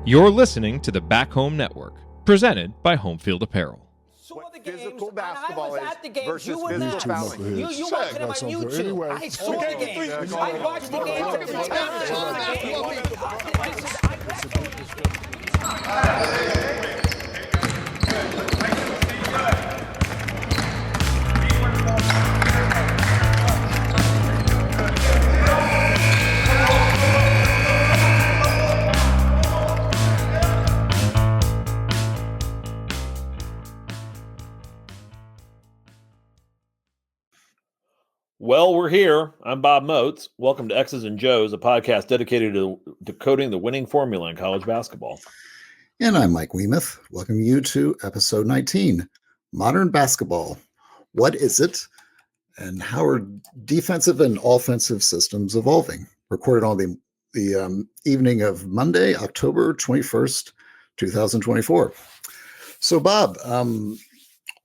You're listening to the Back Home Network, presented by Home Field Apparel. Saw the games. Physical basketball I was at the games. versus You were physical not. fouling. You watched it on YouTube. Anyway. I saw the games. I watched the games. Well, we're here. I'm Bob Moats. Welcome to X's and Joe's, a podcast dedicated to decoding the winning formula in college basketball. And I'm Mike Weemuth. Welcome you to episode 19, Modern Basketball. What is it? And how are defensive and offensive systems evolving? Recorded on the evening of Monday, October 21st, 2024. So, Bob,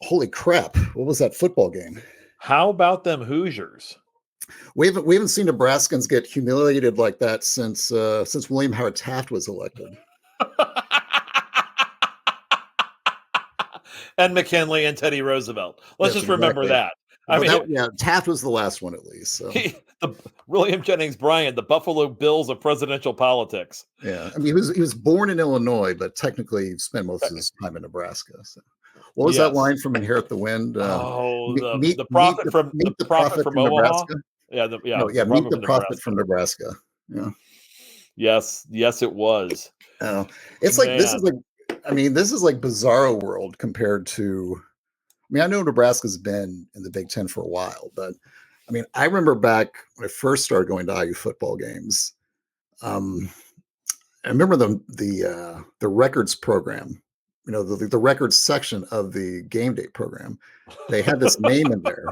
holy crap, what was that football game? How about them Hoosiers? We haven't seen Nebraskans get humiliated like that since William Howard Taft was elected. And McKinley and Teddy Roosevelt. Let's just remember that. Taft was the last one at least. So. William Jennings Bryan, the Buffalo Bills of presidential politics. Yeah, I mean he was born in Illinois, but technically spent most of his time in Nebraska. So. What was that line from Inherit the Wind? The prophet from Omaha. Nebraska. Meet the prophet from Nebraska. Yeah. Yes, it was. It's like this is like Bizarro World compared to. I mean, I know Nebraska's been in the Big Ten for a while, but I mean, I remember back when I first started going to IU football games. I remember the records program. You know, the records section of the game day program, they had this name in there.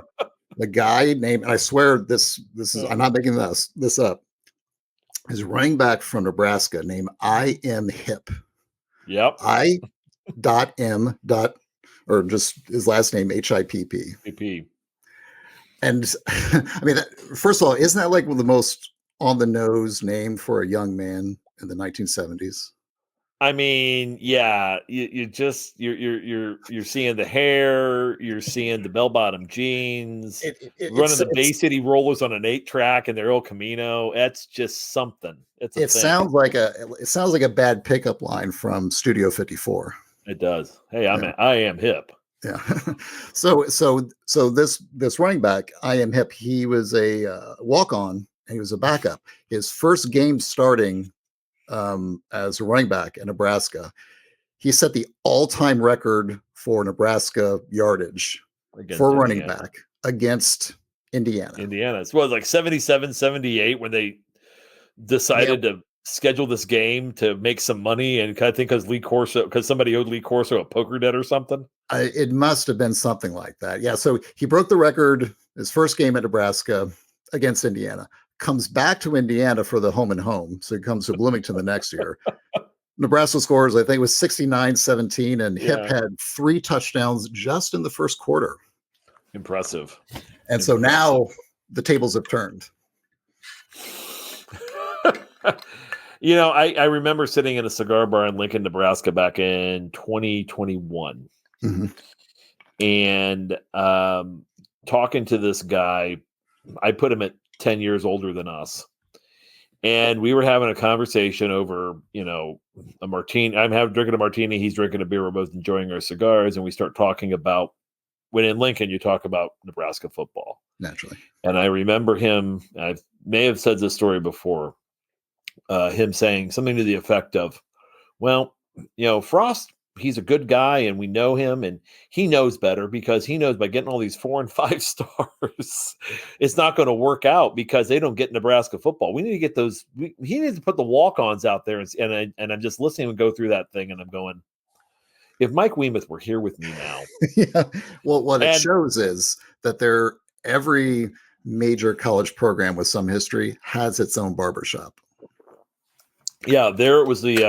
The guy named, I swear this is, I'm not making this up, is running back from Nebraska named I Am Hip. Yep. or just his last name, HIPP. PP. And I mean, first of all, isn't that like the most on the nose name for a young man in the 1970s? I mean, yeah, you're seeing the hair, you're seeing the bell-bottom jeans, running the Bay City Rollers on an 8-track in their El Camino. That's just something. It sounds like a bad pickup line from Studio 54. It does. Hey, I am hip. Yeah. So this running back, I Am Hip. He was a walk-on, and he was a backup. His first game starting. As a running back in Nebraska, he set the all-time record for Nebraska yardage for a running back against Indiana. So it was like 77, 78 when they decided to schedule this game to make some money, and I think because somebody owed Lee Corso a poker debt or something. It must have been something like that. Yeah. So he broke the record his first game at Nebraska against Indiana. Comes back to Indiana for the home and home. So he comes to Bloomington the next year. Nebraska scores, I think it was 69-17, and Hip had 3 touchdowns just in the first quarter. Impressive. So now the tables have turned. You know, I remember sitting in a cigar bar in Lincoln, Nebraska back in 2021 and talking to this guy. I put him at 10 years older than us. And we were having a conversation over, a martini. Drinking a martini. He's drinking a beer. We're both enjoying our cigars. And we start talking about, when in Lincoln, you talk about Nebraska football. Naturally. And I remember him, I may have said this story before, him saying something to the effect of, well, Frost, he's a good guy and we know him and he knows better because he knows by getting all these 4 and 5 stars, it's not going to work out because they don't get Nebraska football. We need to get those. He needs to put the walk-ons out there. And I'm just listening and go through that thing and I'm going, if Mike Weemuth were here with me now. Yeah. Well, what it shows is that every major college program with some history has its own barbershop. Yeah, there it was the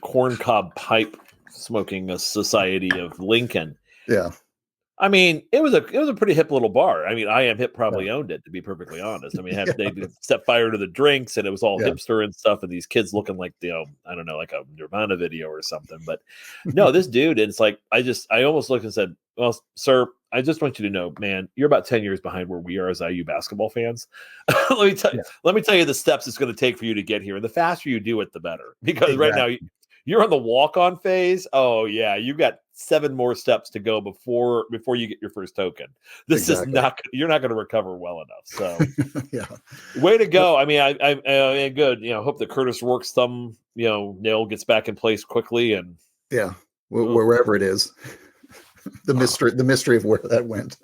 corncob pipe smoking society of Lincoln. Yeah. I mean, it was a pretty hip little bar. I mean, I Am Hip probably owned it, to be perfectly honest. I mean, they set fire to the drinks, and it was all hipster and stuff, and these kids looking like, I don't know, like a Nirvana video or something. But no, this dude, and it's like I almost looked and said, "Well, sir, I just want you to know, man, you're about 10 years behind where we are as IU basketball fans. Let me tell you the steps it's going to take for you to get here, and the faster you do it, the better. Because right now you're on the walk-on phase. Oh yeah, you've got 7 more steps to go before you get your first token. This is not. You're not going to recover well enough. So, way to go. I mean, I good. Hope that Curtis Rourke's thumb, nail gets back in place quickly, and wherever it is. The mystery of where that went.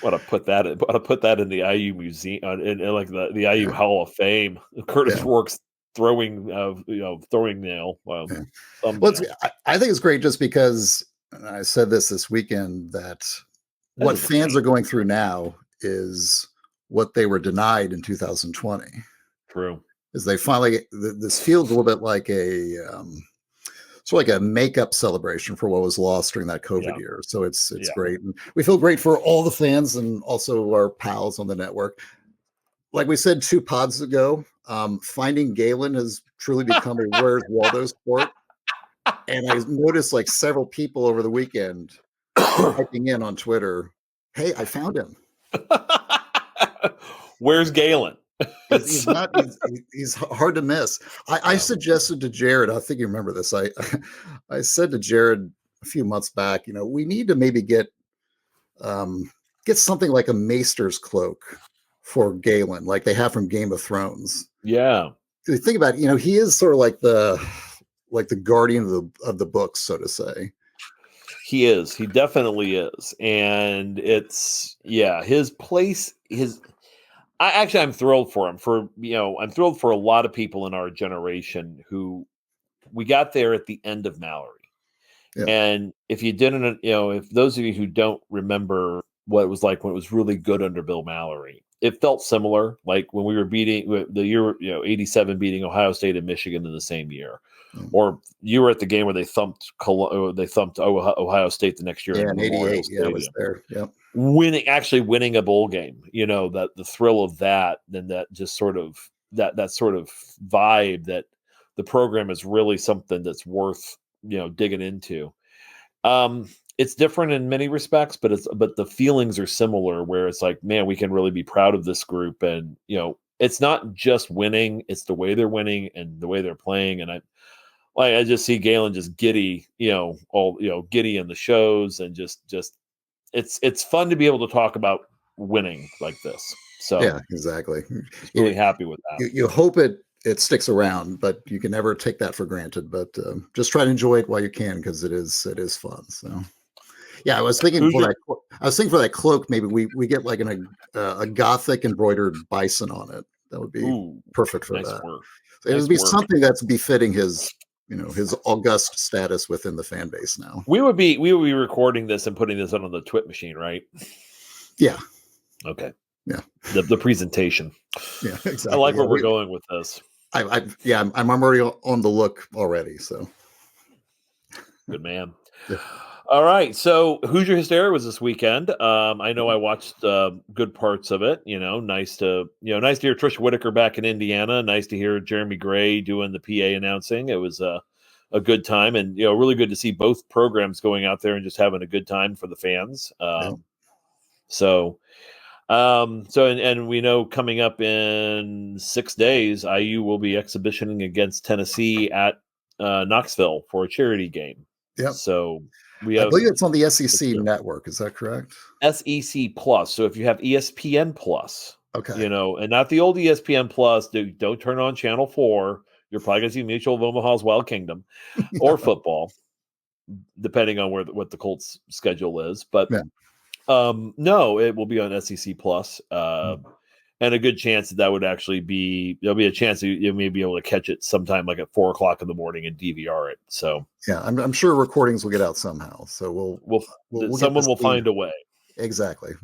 Want to put that in the IU museum, in like the IU Hall of Fame. Curtis Rourke's throwing nail. Well, I think it's great just because, and I said this weekend, that what fans are going through now is what they were denied in 2020. True. Is they finally, this feels a little bit like sort of like a makeup celebration for what was lost during that COVID year. So it's great. And we feel great for all the fans and also our pals on the network. Like we said 2 pods ago, finding Galen has truly become a Where's Waldo sport. And I noticed like several people over the weekend typing in on Twitter, "Hey, I found him." Where's Galen? He's hard to miss. I suggested to Jared, I think you remember this. I said to Jared a few months back, we need to maybe get something like a Maester's cloak for Galen, like they have from Game of Thrones. Yeah. Think about it, he is sort of like the guardian of the books, so to say. He is. He definitely is. And it's his place, I'm thrilled for him. I'm thrilled for a lot of people in our generation who we got there at the end of Mallory. Yeah. And if you didn't, if those of you who don't remember what it was like when it was really good under Bill Mallory, it felt similar. Like when we were beating the year, 87, beating Ohio State and Michigan in the same year. Mm-hmm. Or you were at the game where they thumped Ohio State the next year. Yeah, in 88. Yeah, I was there. Yep. Winning a bowl game, that the thrill of that, then that just sort of that sort of vibe that the program is really something that's worth digging into. It's different in many respects, but the feelings are similar, where it's like, man, we can really be proud of this group, and it's not just winning, it's the way they're winning and the way they're playing. And I just see Galen just giddy, giddy in the shows, and just it's fun to be able to talk about winning like this. So yeah, exactly. Really happy with that. You hope it sticks around, but you can never take that for granted. But just try to enjoy it while you can, because it is fun. So yeah, I was thinking for that cloak, maybe we get like a gothic embroidered bison on it. That would be perfect for that. Work. It would be something that's befitting his august status within the fan base now. We would be recording this and putting this on the Twit machine, right? Yeah. Okay. Yeah. The presentation. Yeah, exactly. I like where we're going with this. I'm already on the look already. So good man. Yeah. All right. So Hoosier Hysteria was this weekend. I know I watched good parts of it. Nice to hear Trisha Whitaker back in Indiana. Nice to hear Jeremy Gray doing the PA announcing. It was a good time, and really good to see both programs going out there and just having a good time for the fans. So we know coming up in 6 days, IU will be exhibitioning against Tennessee at Knoxville for a charity game. Yeah. So I believe it's on the SEC network. Is that correct? SEC Plus. So if you have ESPN Plus, okay, and not the old ESPN Plus, don't turn on Channel 4. You're probably going to see Mutual of Omaha's Wild Kingdom or football, depending on what the Colts schedule is. But no, it will be on SEC Plus. And a good chance that would actually there'll be a chance that you may be able to catch it sometime like at 4:00 in the morning and DVR it. So yeah, I'm sure recordings will get out somehow. So we'll someone will find a way. Exactly.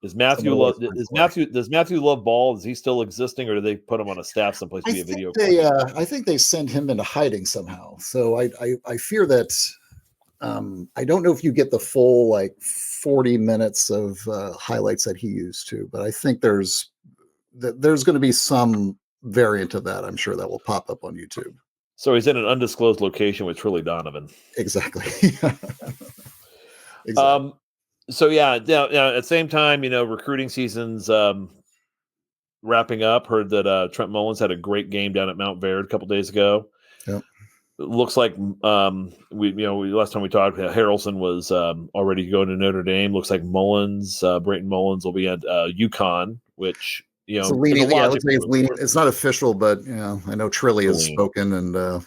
Does Matthew love ball? Is he still existing, or do they put him on a staff someplace to be a video? I think they send him into hiding somehow. So I fear that I don't know if you get the full like 40 minutes of highlights that he used to, but I think there's going to be some variant of that. I'm sure that will pop up on YouTube. So he's in an undisclosed location with Trilly Donovan. Exactly. Exactly. So yeah, at the same time, recruiting season's wrapping up. Heard that Trent Mullins had a great game down at Mount Verde a couple days ago. Yep. It looks like last time we talked, Harrelson was already going to Notre Dame. Looks like Brayton Mullins will be at UConn, which it's leaning. Yeah, let's say it's leaning. It's not official, but I know Trilly has spoken, and I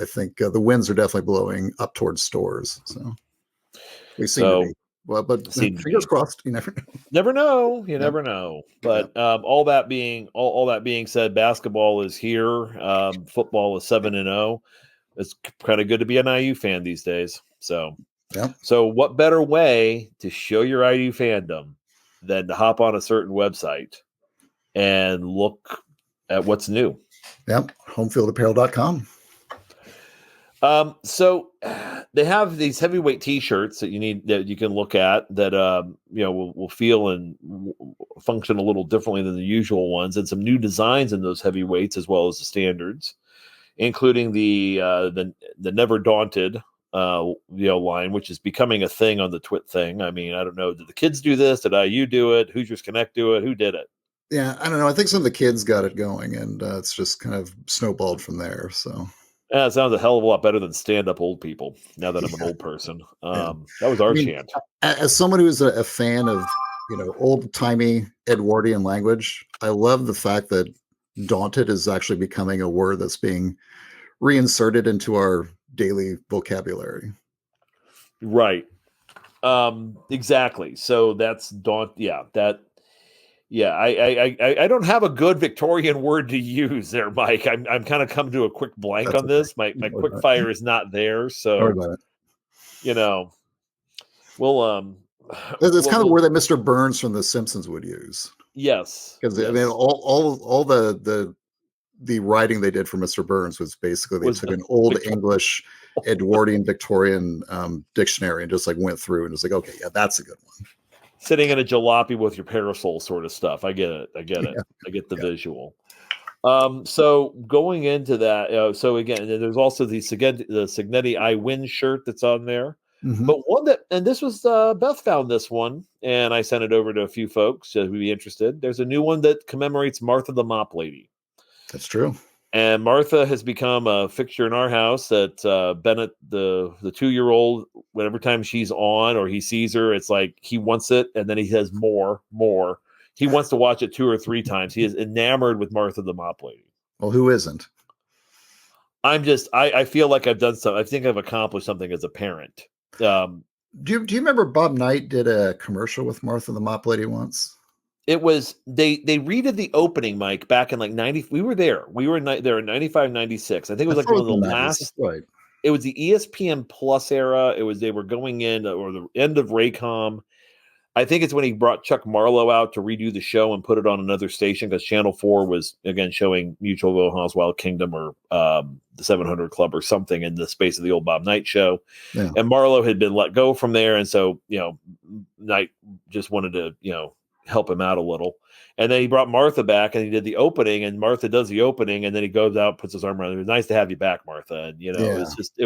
think the winds are definitely blowing up towards Stores. So we seem to be. Well, but fingers crossed. You never know. Never know. You never know. But all that being said, basketball is here. Football is 7-0. It's kind of good to be an IU fan these days. So, So what better way to show your IU fandom than to hop on a certain website and look at what's new? Yep. Homefieldapparel.com. So they have these heavyweight T-shirts that you can look at that will feel and function a little differently than the usual ones, and some new designs in those heavyweights as well as the standards, including the Never Daunted line, which is becoming a thing on the Twit thing. I mean, I don't know, did the kids do this? Did IU do it? Hoosiers Connect do it? Who did it? Yeah, I don't know. I think some of the kids got it going, and it's just kind of snowballed from there. So. Yeah, it sounds a hell of a lot better than stand-up old people. Now that I'm an old person, that was our chant. As someone who's a fan of old-timey Edwardian language, I love the fact that "daunted" is actually becoming a word that's being reinserted into our daily vocabulary. Right. Exactly. So that's daunt. Yeah. That. Yeah, I don't have a good Victorian word to use there, Mike. I'm kind of come to a quick blank on this. My quick fire is not there, so we'll it's kind of the word that Mr. Burns from The Simpsons would use. Yes, because I mean all the writing they did for Mr. Burns was basically they took an old English Edwardian Victorian dictionary and just like went through and was like, okay, yeah, that's a good one. Sitting in a jalopy with your parasol sort of stuff. I get it. I get the visual. So going into that, so again, there's also the Signetti I Win shirt that's on there. Mm-hmm. But one and this was Beth found this one, and I sent it over to a few folks who'd be interested. There's a new one that commemorates Martha the Mop Lady. That's true. And Martha has become a fixture in our house. That Bennett, the 2-year-old, whenever time she's on or he sees her, it's like he wants it, and then he says more. He wants to watch it 2 or 3 times. He is enamored with Martha the Mop Lady. Well, who isn't? I feel like I've done something. I think I've accomplished something as a parent. Do you remember Bob Knight did a commercial with Martha the Mop Lady once? It was they redid the opening, Mike, back in like 90. We were there. We were there in 95, 96. I think it was like one of the last. Right. It was the ESPN Plus era. They were going in or the end of Raycom. I think it's when he brought Chuck Marlowe out to redo the show and put it on another station because Channel 4 was again showing Mutual of Omaha's Wild Kingdom or the 700 Club or something in the space of the old Bob Knight show. Yeah. And Marlowe had been let go from there, and so Knight just wanted to help him out a little. And then he brought Martha back and he did the opening, and Martha does the opening, and then he goes out, puts his arm around her. It was nice to have you back, Martha. And it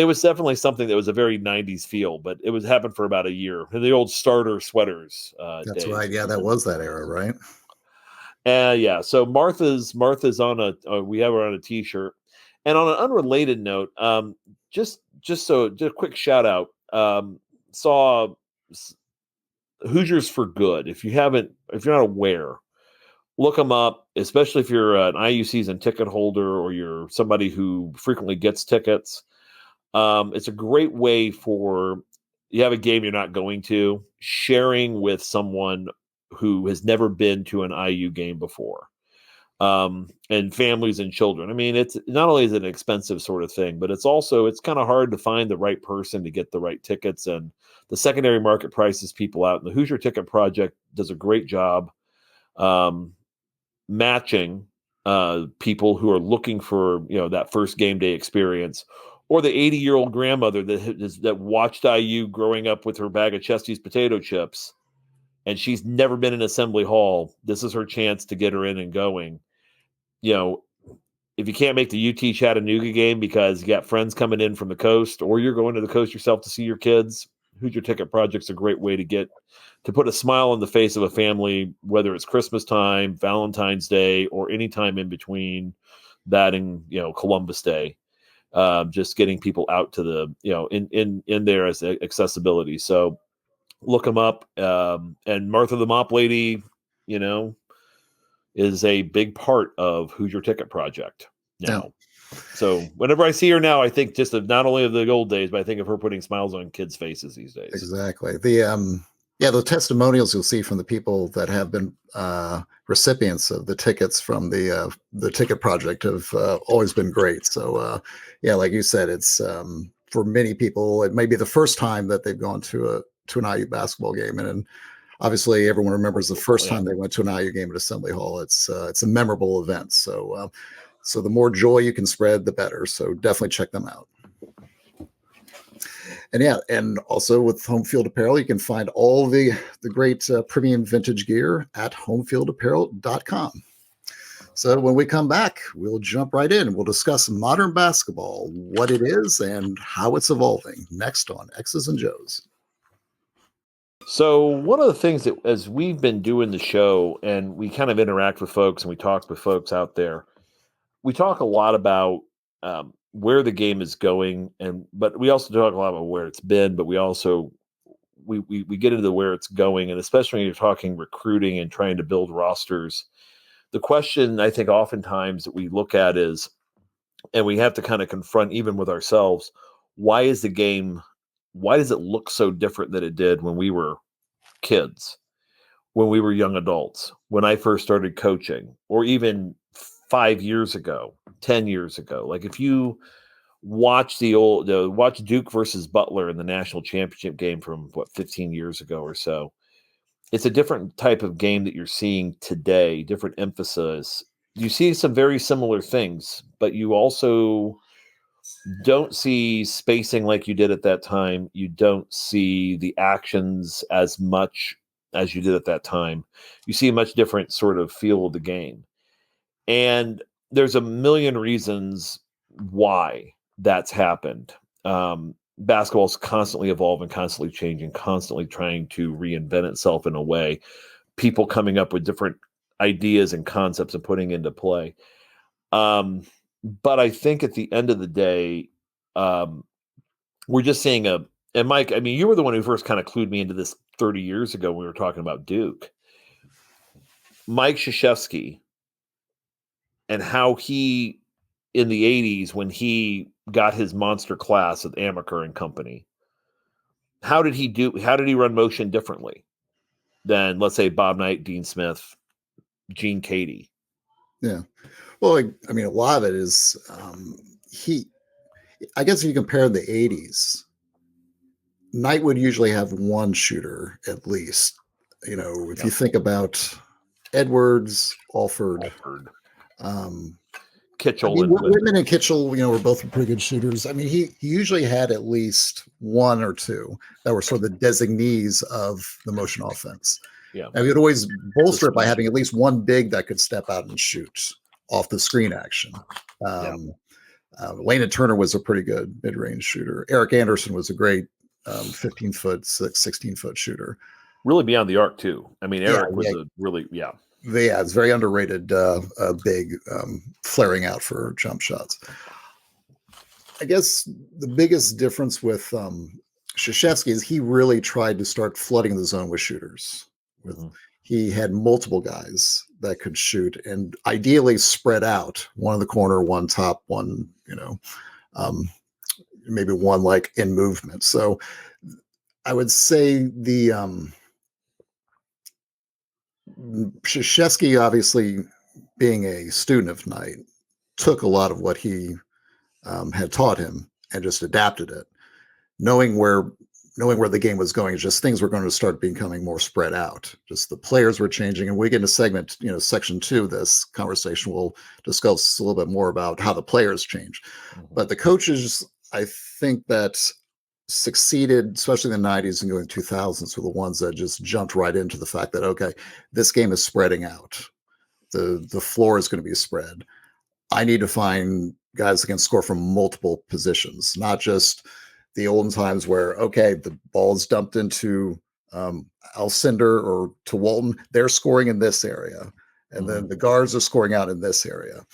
was definitely something that was a very 90s feel, but it was happened for about a year. And the old starter sweaters. That's days. Right. Yeah, that was that era, right? Yeah. So Martha's on we have her on a t-shirt. And on an unrelated note, just a quick shout out, saw Hoosiers for Good. If you're not aware, look them up, especially if you're an IU season ticket holder or you're somebody who frequently gets tickets. It's a great way for you have a game you're not going to, sharing with someone who has never been to an IU game before. And families and children. I mean, it's not only is it an expensive sort of thing, but it's kind of hard to find the right person to get the right tickets, and the secondary market prices people out. And the Hoosier Ticket Project does a great job matching people who are looking for that first game day experience, or the 80-year-old grandmother that watched IU growing up with her bag of Chesty's potato chips, and she's never been in Assembly Hall. This is her chance to get her in and going. You know, if you can't make the UT Chattanooga game because you got friends coming in from the coast, or you're going to the coast yourself to see your kids, Hoosier Ticket Project's a great way to put a smile on the face of a family, whether it's Christmas time, Valentine's Day, or any time in between that and, Columbus Day. Just getting people out to the, in there as accessibility. So look them up. And Martha the Mop Lady, is a big part of Hoosier Ticket Project now. Yeah. So whenever I see her now, I think just of not only of the old days, but I think of her putting smiles on kids' faces these days. Exactly. The testimonials you'll see from the people that have been recipients of the tickets from the Ticket Project have always been great. So like you said, it's for many people, it may be the first time that they've gone to an IU basketball game, and obviously everyone remembers the first time they went to an IU game at Assembly Hall. It's a memorable event. So the more joy you can spread, the better. So definitely check them out. And also with Home Field Apparel, you can find all the great premium vintage gear at homefieldapparel.com. So when we come back, we'll jump right in and we'll discuss modern basketball, what it is and how it's evolving, next on X's and Joe's. So one of the things that, as we've been doing the show and we kind of interact with folks and we talk with folks out there, we talk a lot about where the game is going, but we also talk a lot about where it's been, but we also we get into where it's going, and especially when you're talking recruiting and trying to build rosters. The question I think oftentimes that we look at is, and we have to kind of confront even with ourselves, why does it look so different than it did when we were kids, when we were young adults, when I first started coaching, or even 5 years ago, 10 years ago? Like if you watch watch Duke versus Butler in the national championship game from 15 years ago or so, it's a different type of game that you're seeing today, different emphasis. You see some very similar things, but you also don't see spacing like you did at that time. You don't see the actions as much as you did at that time. You see a much different sort of feel of the game. And there's a million reasons why that's happened. Basketball is constantly evolving, constantly changing, constantly trying to reinvent itself in a way. People coming up with different ideas and concepts and putting into play. But I think at the end of the day, we're just seeing and Mike, I mean, you were the one who first kind of clued me into this 30 years ago when we were talking about Duke. Mike Krzyzewski and how he, in the 80s, when he got his monster class at Amaker and Company, how did he run motion differently than, let's say, Bob Knight, Dean Smith, Gene Cady? Yeah. Well, I mean, a lot of it is I guess if you compare the 80s, Knight would usually have one shooter at least. If you think about Edwards, Alford. Kitchell. Whitman and Kitchell, were both pretty good shooters. I mean, he usually had at least one or two that were sort of the designees of the motion offense. Yeah. And we'd always bolster it by having at least one big that could step out and shoot off the screen action. Lane Turner was a pretty good mid-range shooter. Eric Anderson was a great 15-foot, 16-foot shooter. Really beyond the arc, too. I mean, Eric was a really, it's very underrated, big, flaring out for jump shots. I guess the biggest difference with Krzyzewski is he really tried to start flooding the zone with shooters. He had multiple guys that could shoot and ideally spread out, one in the corner, one top, one, maybe one like in movement. So I would say the Krzyzewski, obviously being a student of Knight, took a lot of what he had taught him and just adapted it, knowing where the game was going. Just things were going to start becoming more spread out. Just the players were changing, and we get into section 2 of this conversation. We'll discuss a little bit more about how the players change, but the coaches I think that succeeded, especially in the 90s and going 2000s, were the ones that just jumped right into the fact that, okay, this game is spreading out. The floor is going to be spread. I need to find guys that can score from multiple positions, not just the olden times where, okay, the ball is dumped into Alcindor or to Walton. They're scoring in this area. And then the guards are scoring out in this area.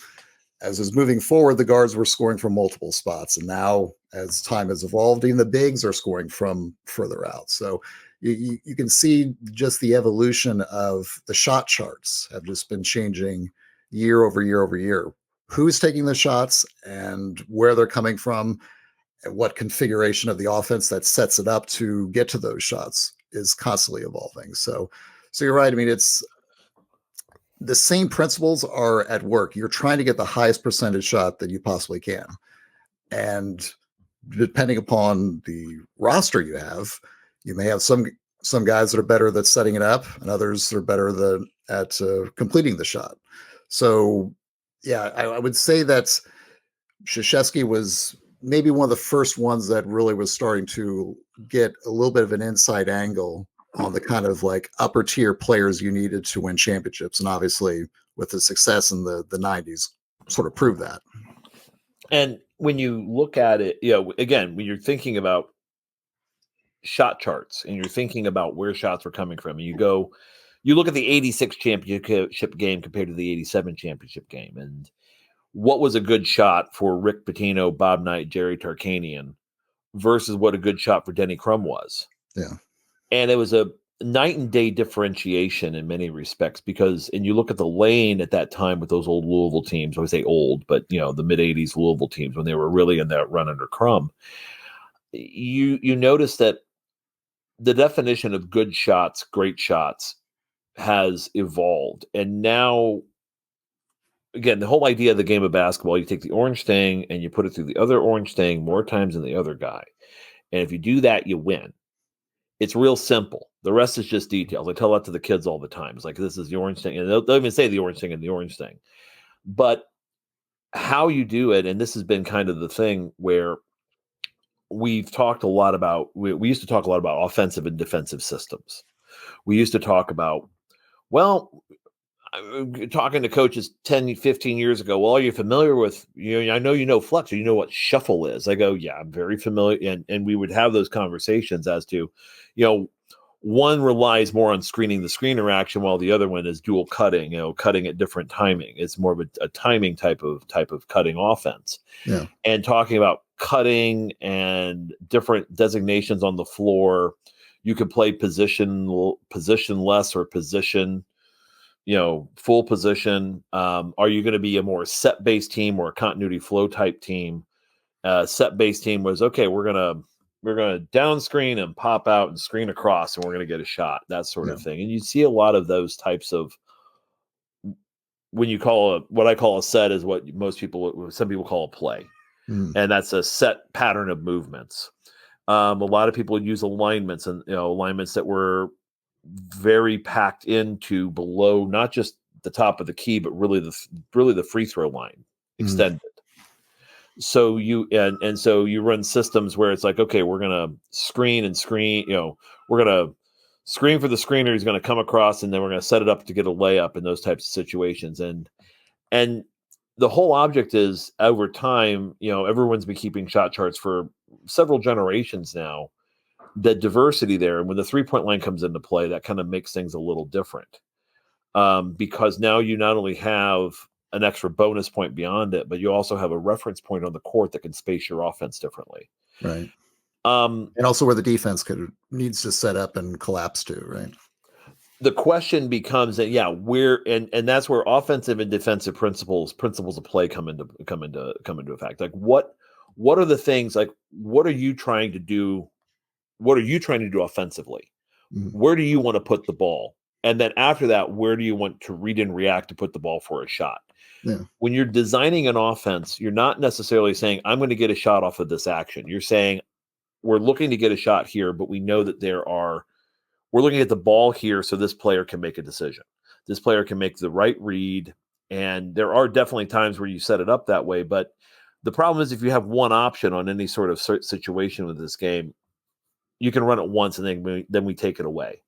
As is moving forward, the guards were scoring from multiple spots. And now, as time has evolved, even the bigs are scoring from further out. So you can see just the evolution of the shot charts have just been changing year over year over year. Who's taking the shots and where they're coming from, and what configuration of the offense that sets it up to get to those shots is constantly evolving. So you're right. I mean, it's the same principles are at work. You're trying to get the highest percentage shot that you possibly can. And depending upon the roster you have, you may have some guys that are better at setting it up and others are better at completing the shot. So yeah, I would say that Krzyzewski was maybe one of the first ones that really was starting to get a little bit of an inside angle on the kind of like upper tier players you needed to win championships. And obviously with the success in the 90s sort of proved that. And when you look at it, again, when you're thinking about shot charts and you're thinking about where shots were coming from, and you look at the 86 championship game compared to the 87 championship game, and what was a good shot for Rick Pitino, Bob Knight, Jerry Tarkanian versus what a good shot for Denny Crum was. Yeah. And it was a night and day differentiation in many respects and you look at the lane at that time with those old Louisville teams, I would say old, but the mid 80s Louisville teams, when they were really in that run under Crum, you notice that the definition of good shots, great shots has evolved. And now, again, the whole idea of the game of basketball, you take the orange thing and you put it through the other orange thing more times than the other guy. And if you do that, you win. It's real simple. The rest is just details. I tell that to the kids all the time. It's like, this is the orange thing. And they'll even say the orange thing and the orange thing. But how you do it, and this has been kind of the thing where we've talked a lot about, we used to talk a lot about offensive and defensive systems. We used to talk about, talking to coaches 10, 15 years ago, well, are you familiar with, I know you know Flex, or you know what shuffle is. I go, yeah, I'm very familiar. And we would have those conversations as to, one relies more on screening the screener action while the other one is dual cutting, cutting at different timing. It's more of a timing type of cutting offense. Yeah. And talking about cutting and different designations on the floor, you could play positionless or position, full position. Are you going to be a more set-based team or a continuity flow type team? Set-based team was, okay, we're going to down screen and pop out and screen across, and we're going to get a shot, that sort of thing. And you see a lot of those types of, when you call what I call a set is what some people call a play. And that's a set pattern of movements. A lot of people would use alignments, and alignments that were very packed into below, not just the top of the key, but really the free throw line extended. So so you run systems where it's like, okay, we're gonna screen, we're gonna screen for the screener. He's gonna come across, and then we're gonna set it up to get a layup in those types of situations. And the whole object is, over time, everyone's been keeping shot charts for several generations now. The diversity there, and when the 3-point line comes into play, that kind of makes things a little different, because now you not only have an extra bonus point beyond it, but you also have a reference point on the court that can space your offense differently. Right. And also where the defense needs to set up and collapse to, right? The question becomes that, and that's where offensive and defensive principles of play come into effect. Like what are the things, like what are you trying to do? What are you trying to do offensively? Where do you want to put the ball? And then after that, where do you want to read and react to put the ball for a shot? Yeah. When you're designing an offense, you're not necessarily saying, I'm going to get a shot off of this action. You're saying, we're looking to get a shot here, but we know that we're looking at the ball here, so this player can make a decision. This player can make the right read. And there are definitely times where you set it up that way, but The problem is if you have one option on any sort of situation with this game, you can run it once and then we take it away.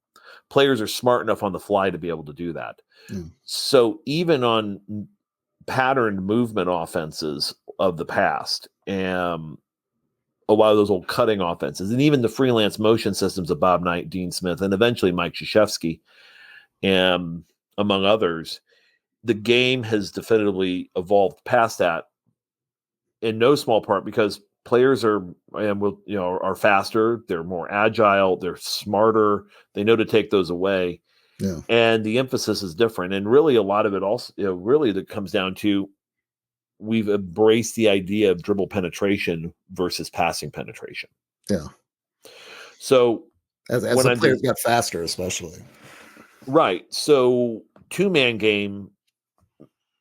Players are smart enough on the fly to be able to do that. Mm. So even on patterned movement offenses of the past, a lot of those old cutting offenses, and even the freelance motion systems of Bob Knight, Dean Smith, and eventually Mike Krzyzewski, among others, the game has definitively evolved past that in no small part because players are faster, they're more agile, they're smarter, they know to take those away. Yeah. And the emphasis is different. And really a lot of it also, really that comes down to we've embraced the idea of dribble penetration versus passing penetration. Yeah. So as the players get faster, especially. Right. So 2-man game,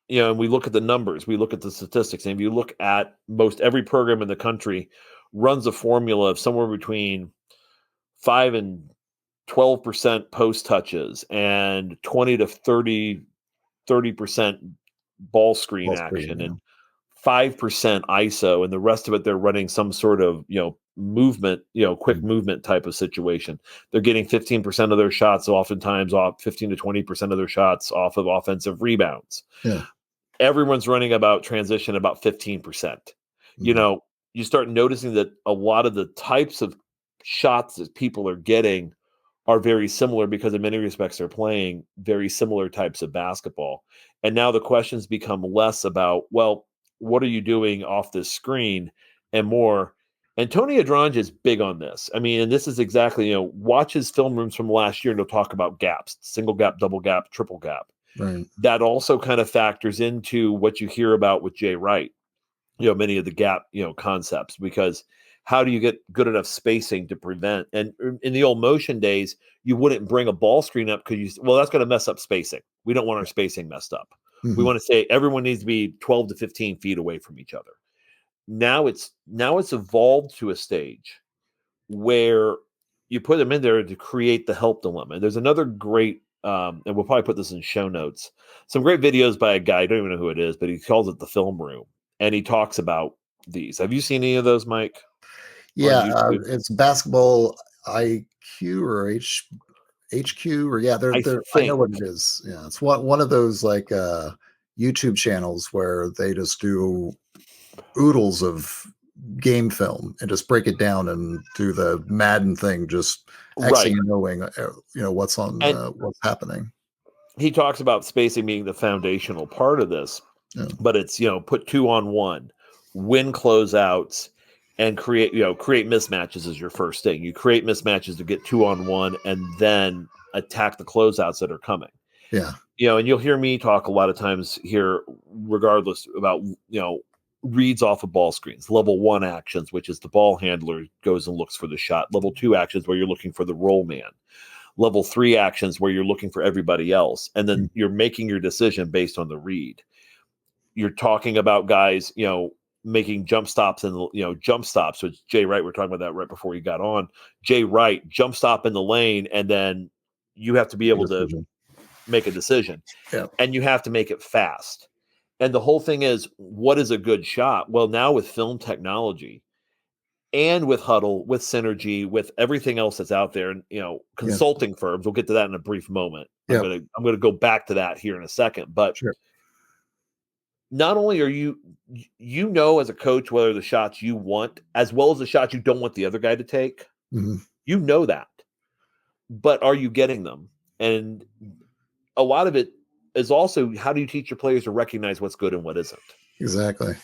and we look at the numbers, we look at the statistics, and if you look at most every program in the country runs a formula of somewhere between 5 and 12% post touches and 20 to 30% ball screen action, and 5% ISO, and the rest of it they're running some sort of movement, quick movement type of situation. They're getting 15% of their shots, oftentimes off 15 to 20% of their shots off of offensive rebounds. Yeah. Everyone's running about transition about 15%. Mm-hmm. You start noticing that a lot of the types of shots that people are getting are very similar because in many respects they're playing very similar types of basketball. And now the questions become less about, well, what are you doing off this screen, and more. And Tony Adrange is big on this. I mean, and this is exactly, watch his film rooms from last year and he'll talk about gaps, single gap, double gap, triple gap. Right. That also kind of factors into what you hear about with Jay Wright, many of the gap, concepts, because how do you get good enough spacing to prevent? And in the old motion days, you wouldn't bring a ball screen up because that's going to mess up spacing. We don't want our spacing messed up. Mm-hmm. We want to say everyone needs to be 12 to 15 feet away from each other. Now it's evolved to a stage where you put them in there to create the help dilemma. There's another great, and we'll probably put this in show notes, some great videos by a guy, I don't even know who it is, but he calls it the film room. And he talks about these. Have you seen any of those, Mike? Yeah, it's Basketball IQ or HQ or I know what it is. Yeah, it's one of those like YouTube channels where they just do oodles of game film and just break it down and do the Madden thing, just Xing and knowing what's on what's happening. He talks about spacing being the foundational part of this, but it's put 2-on-1, win closeouts, and create mismatches is your first thing. You create mismatches to get 2-on-1 and then attack the closeouts that are coming. Yeah. And you'll hear me talk a lot of times here, regardless, about, reads off of ball screens, level 1 actions, which is the ball handler goes and looks for the shot, level 2 actions where you're looking for the roll man, level 3 actions where you're looking for everybody else. And then you're making your decision based on the read. You're talking about guys, making jump stops and jump stops, which Jay Wright, we're talking about that right before he got on. Jay Wright, jump stop in the lane, and then you have to be able to make a decision. Yeah. And you have to make it fast. And the whole thing is, what is a good shot? Well, now with film technology and with Huddle, with Synergy, with everything else that's out there, and consulting firms, we'll get to that in a brief moment. Yeah. I'm gonna go back to that here in a second, but sure. Not only are you as a coach whether the shots you want as well as the shots you don't want the other guy to take. Mm-hmm. You know that. But are you getting them? And a lot of it is also, how do you teach your players to recognize what's good and what isn't? Exactly.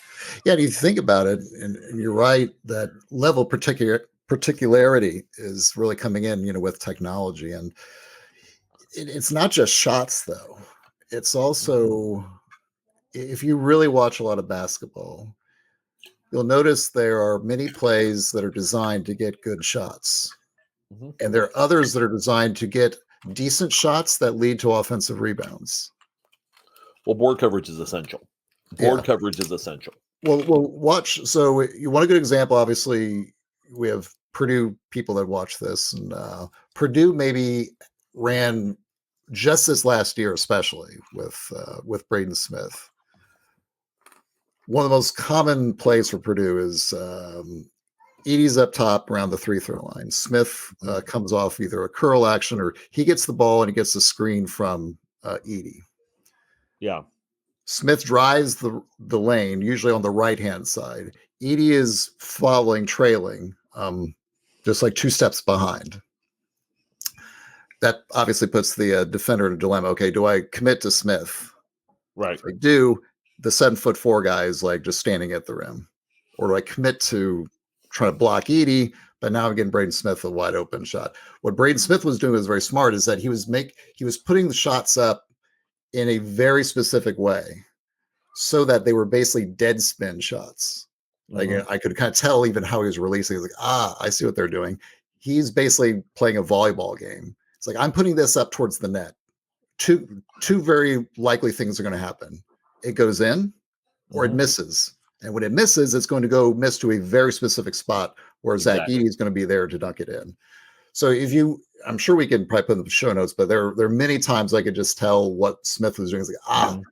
Yeah, and you think about it, and you're right, that level particularity is really coming in, with technology. And it's not just shots, though. It's also, if you really watch a lot of basketball, you'll notice there are many plays that are designed to get good shots. Mm-hmm. And there are others that are designed to get decent shots that lead to offensive rebounds. Well, board coverage is essential. Coverage is essential. Well, watch. So you want a good example. Obviously, we have Purdue people that watch this, and Purdue maybe ran just this last year, especially with Braden Smith. one of the most common plays for Purdue is Edie's up top around the 3-throw line. Smith comes off either a curl action or he gets the ball and he gets the screen from Edie. Yeah. Smith drives the lane, usually on the right-hand side. Edie is following, trailing, just like 2 steps behind. That obviously puts the defender in a dilemma. Okay, do I commit to Smith? Right. If I do, the 7'4" guy is like just standing at the rim. Or do I commit to trying to block Edie, but now I'm getting Braden Smith a wide open shot. What Braden Smith was doing was very smart, is that he was putting the shots up in a very specific way so that they were basically dead spin shots. Like I could kind of tell even how he was releasing. He was like, I see what they're doing. He's basically playing a volleyball game. It's like, I'm putting this up towards the net. Two very likely things are going to happen. It goes in or it misses. And when it misses, it's going to go miss to a very specific spot where Zach Edey is going to be there to dunk it in. So I'm sure we can probably put in the show notes, but there are many times I could just tell what Smith was doing. It's like,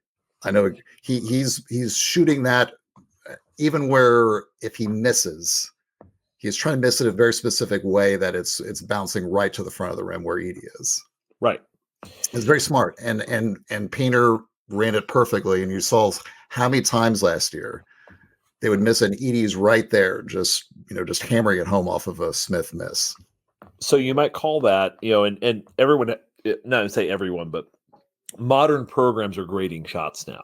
I know he's shooting that even where if he misses, he's trying to miss it a very specific way that it's bouncing right to the front of the rim where Edey is. Right. It's very smart. And Painter ran it perfectly. And you saw how many times last year they would miss, and Edey's right there, just hammering it home off of a Smith miss. So you might call that, and everyone, not to say everyone, but modern programs are grading shots now,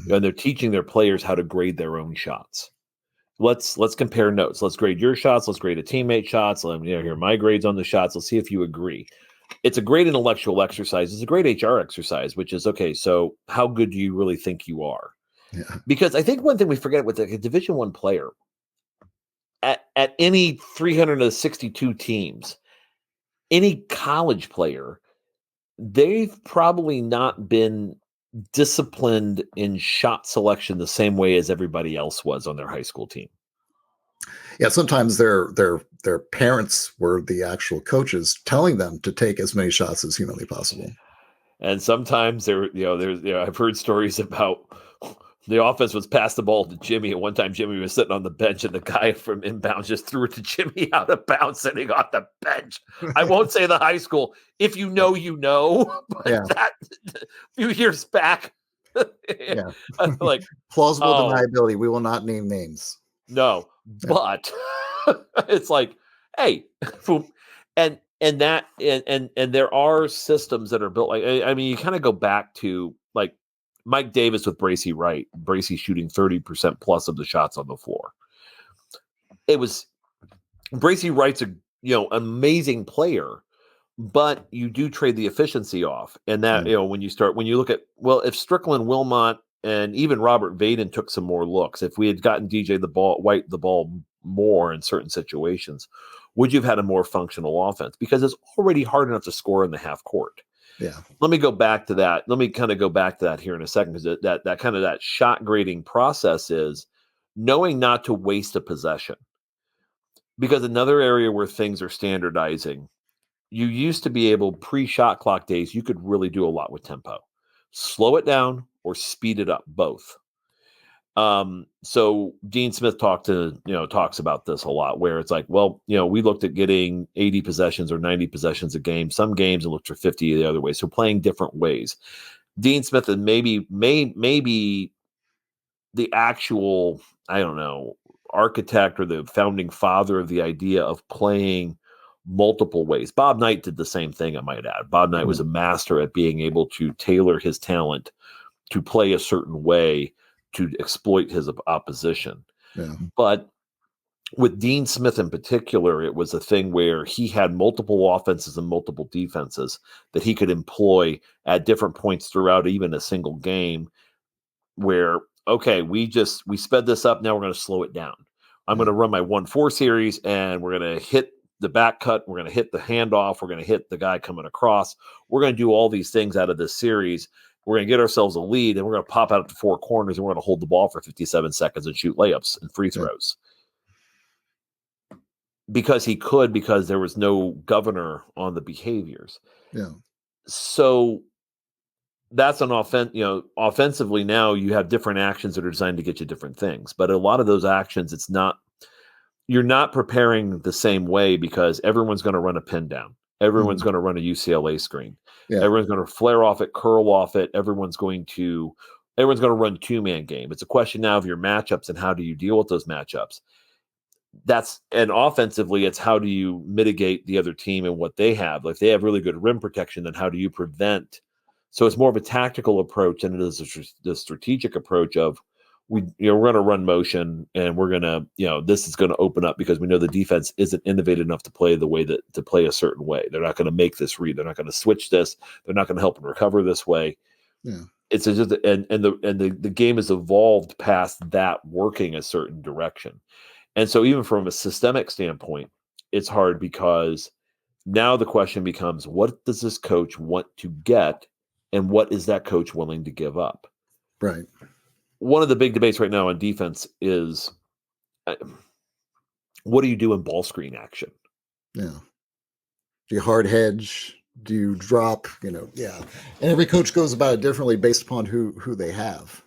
and they're teaching their players how to grade their own shots. Let's compare notes. Let's grade your shots. Let's grade a teammate shots. Let me hear my grades on the shots. Let's see if you agree. It's a great intellectual exercise. It's a great HR exercise, which is, okay, so how good do you really think you are? Yeah. Because I think one thing we forget with a Division I player, at any 362 teams, any college player, they've probably not been disciplined in shot selection the same way as everybody else was on their high school team. Yeah, sometimes their parents were the actual coaches telling them to take as many shots as humanly possible. And sometimes I've heard stories about the offense was pass the ball to Jimmy, and one time Jimmy was sitting on the bench, and the guy from inbounds just threw it to Jimmy out of bounds, sitting on the bench. I won't say the high school. If you know, you know. But that a few years back, like plausible deniability. We will not name names. No, but it's like, hey, and there are systems that are built. Like, I mean, you kind of go back to like Mike Davis with Bracy Wright. Bracy shooting 30% plus of the shots on the floor. It was Bracy Wright's amazing player, but you do trade the efficiency off, and that when you look at if Strickland, Wilmot, and even Robert Vaden took some more looks, if we had gotten DJ White the ball more in certain situations, would you have had a more functional offense? Because it's already hard enough to score in the half court. Yeah. Let me go back to that. Let me kind of go back to that here in a second, because that kind of that shot grading process is knowing not to waste a possession. Because another area where things are standardizing, you used to be able, pre-shot clock days, you could really do a lot with tempo. Slow it down or speed it up, both. So Dean Smith talks about this a lot, where it's like, we looked at getting 80 possessions or 90 possessions a game. Some games it looked for 50 the other way. So playing different ways. Dean Smith is maybe the actual, I don't know, architect or the founding father of the idea of playing multiple ways. Bob Knight did the same thing, I might add. Bob Knight was a master at being able to tailor his talent to play a certain way to exploit his opposition. Yeah. But with Dean Smith in particular, it was a thing where he had multiple offenses and multiple defenses that he could employ at different points throughout even a single game, where, okay, we sped this up, now we're going to slow it down. I'm going to run my 1-4 series, and we're going to hit the back cut, we're going to hit the handoff, we're going to hit the guy coming across. We're going to do all these things out of this series. We're going to get ourselves a lead, and we're going to pop out at the four corners, and we're going to hold the ball for 57 seconds and shoot layups and free throws. Because there was no governor on the behaviors. Yeah. So that's an offense. Offensively now you have different actions that are designed to get you different things. But a lot of those actions, you're not preparing the same way because everyone's going to run a pin down. Everyone's going to run a UCLA screen. Yeah. Everyone's going to flare off it, curl off it. Everyone's going to run 2-man game. It's a question now of your matchups and how do you deal with those matchups. And offensively, it's how do you mitigate the other team and what they have. Like if they have really good rim protection, then how do you prevent? So it's more of a tactical approach than it is the strategic approach of we're going to run motion and we're going to, this is going to open up because we know the defense isn't innovative enough to play to play a certain way. They're not going to make this read. They're not going to switch this. They're not going to help and recover this way. Yeah. It's just, the game has evolved past that working a certain direction. And so even from a systemic standpoint, it's hard because now the question becomes, what does this coach want to get? And what is that coach willing to give up? Right. One of the big debates right now on defense is what do you do in ball screen action? Yeah. Do you hard hedge? Do you drop? Yeah. And every coach goes about it differently based upon who they have.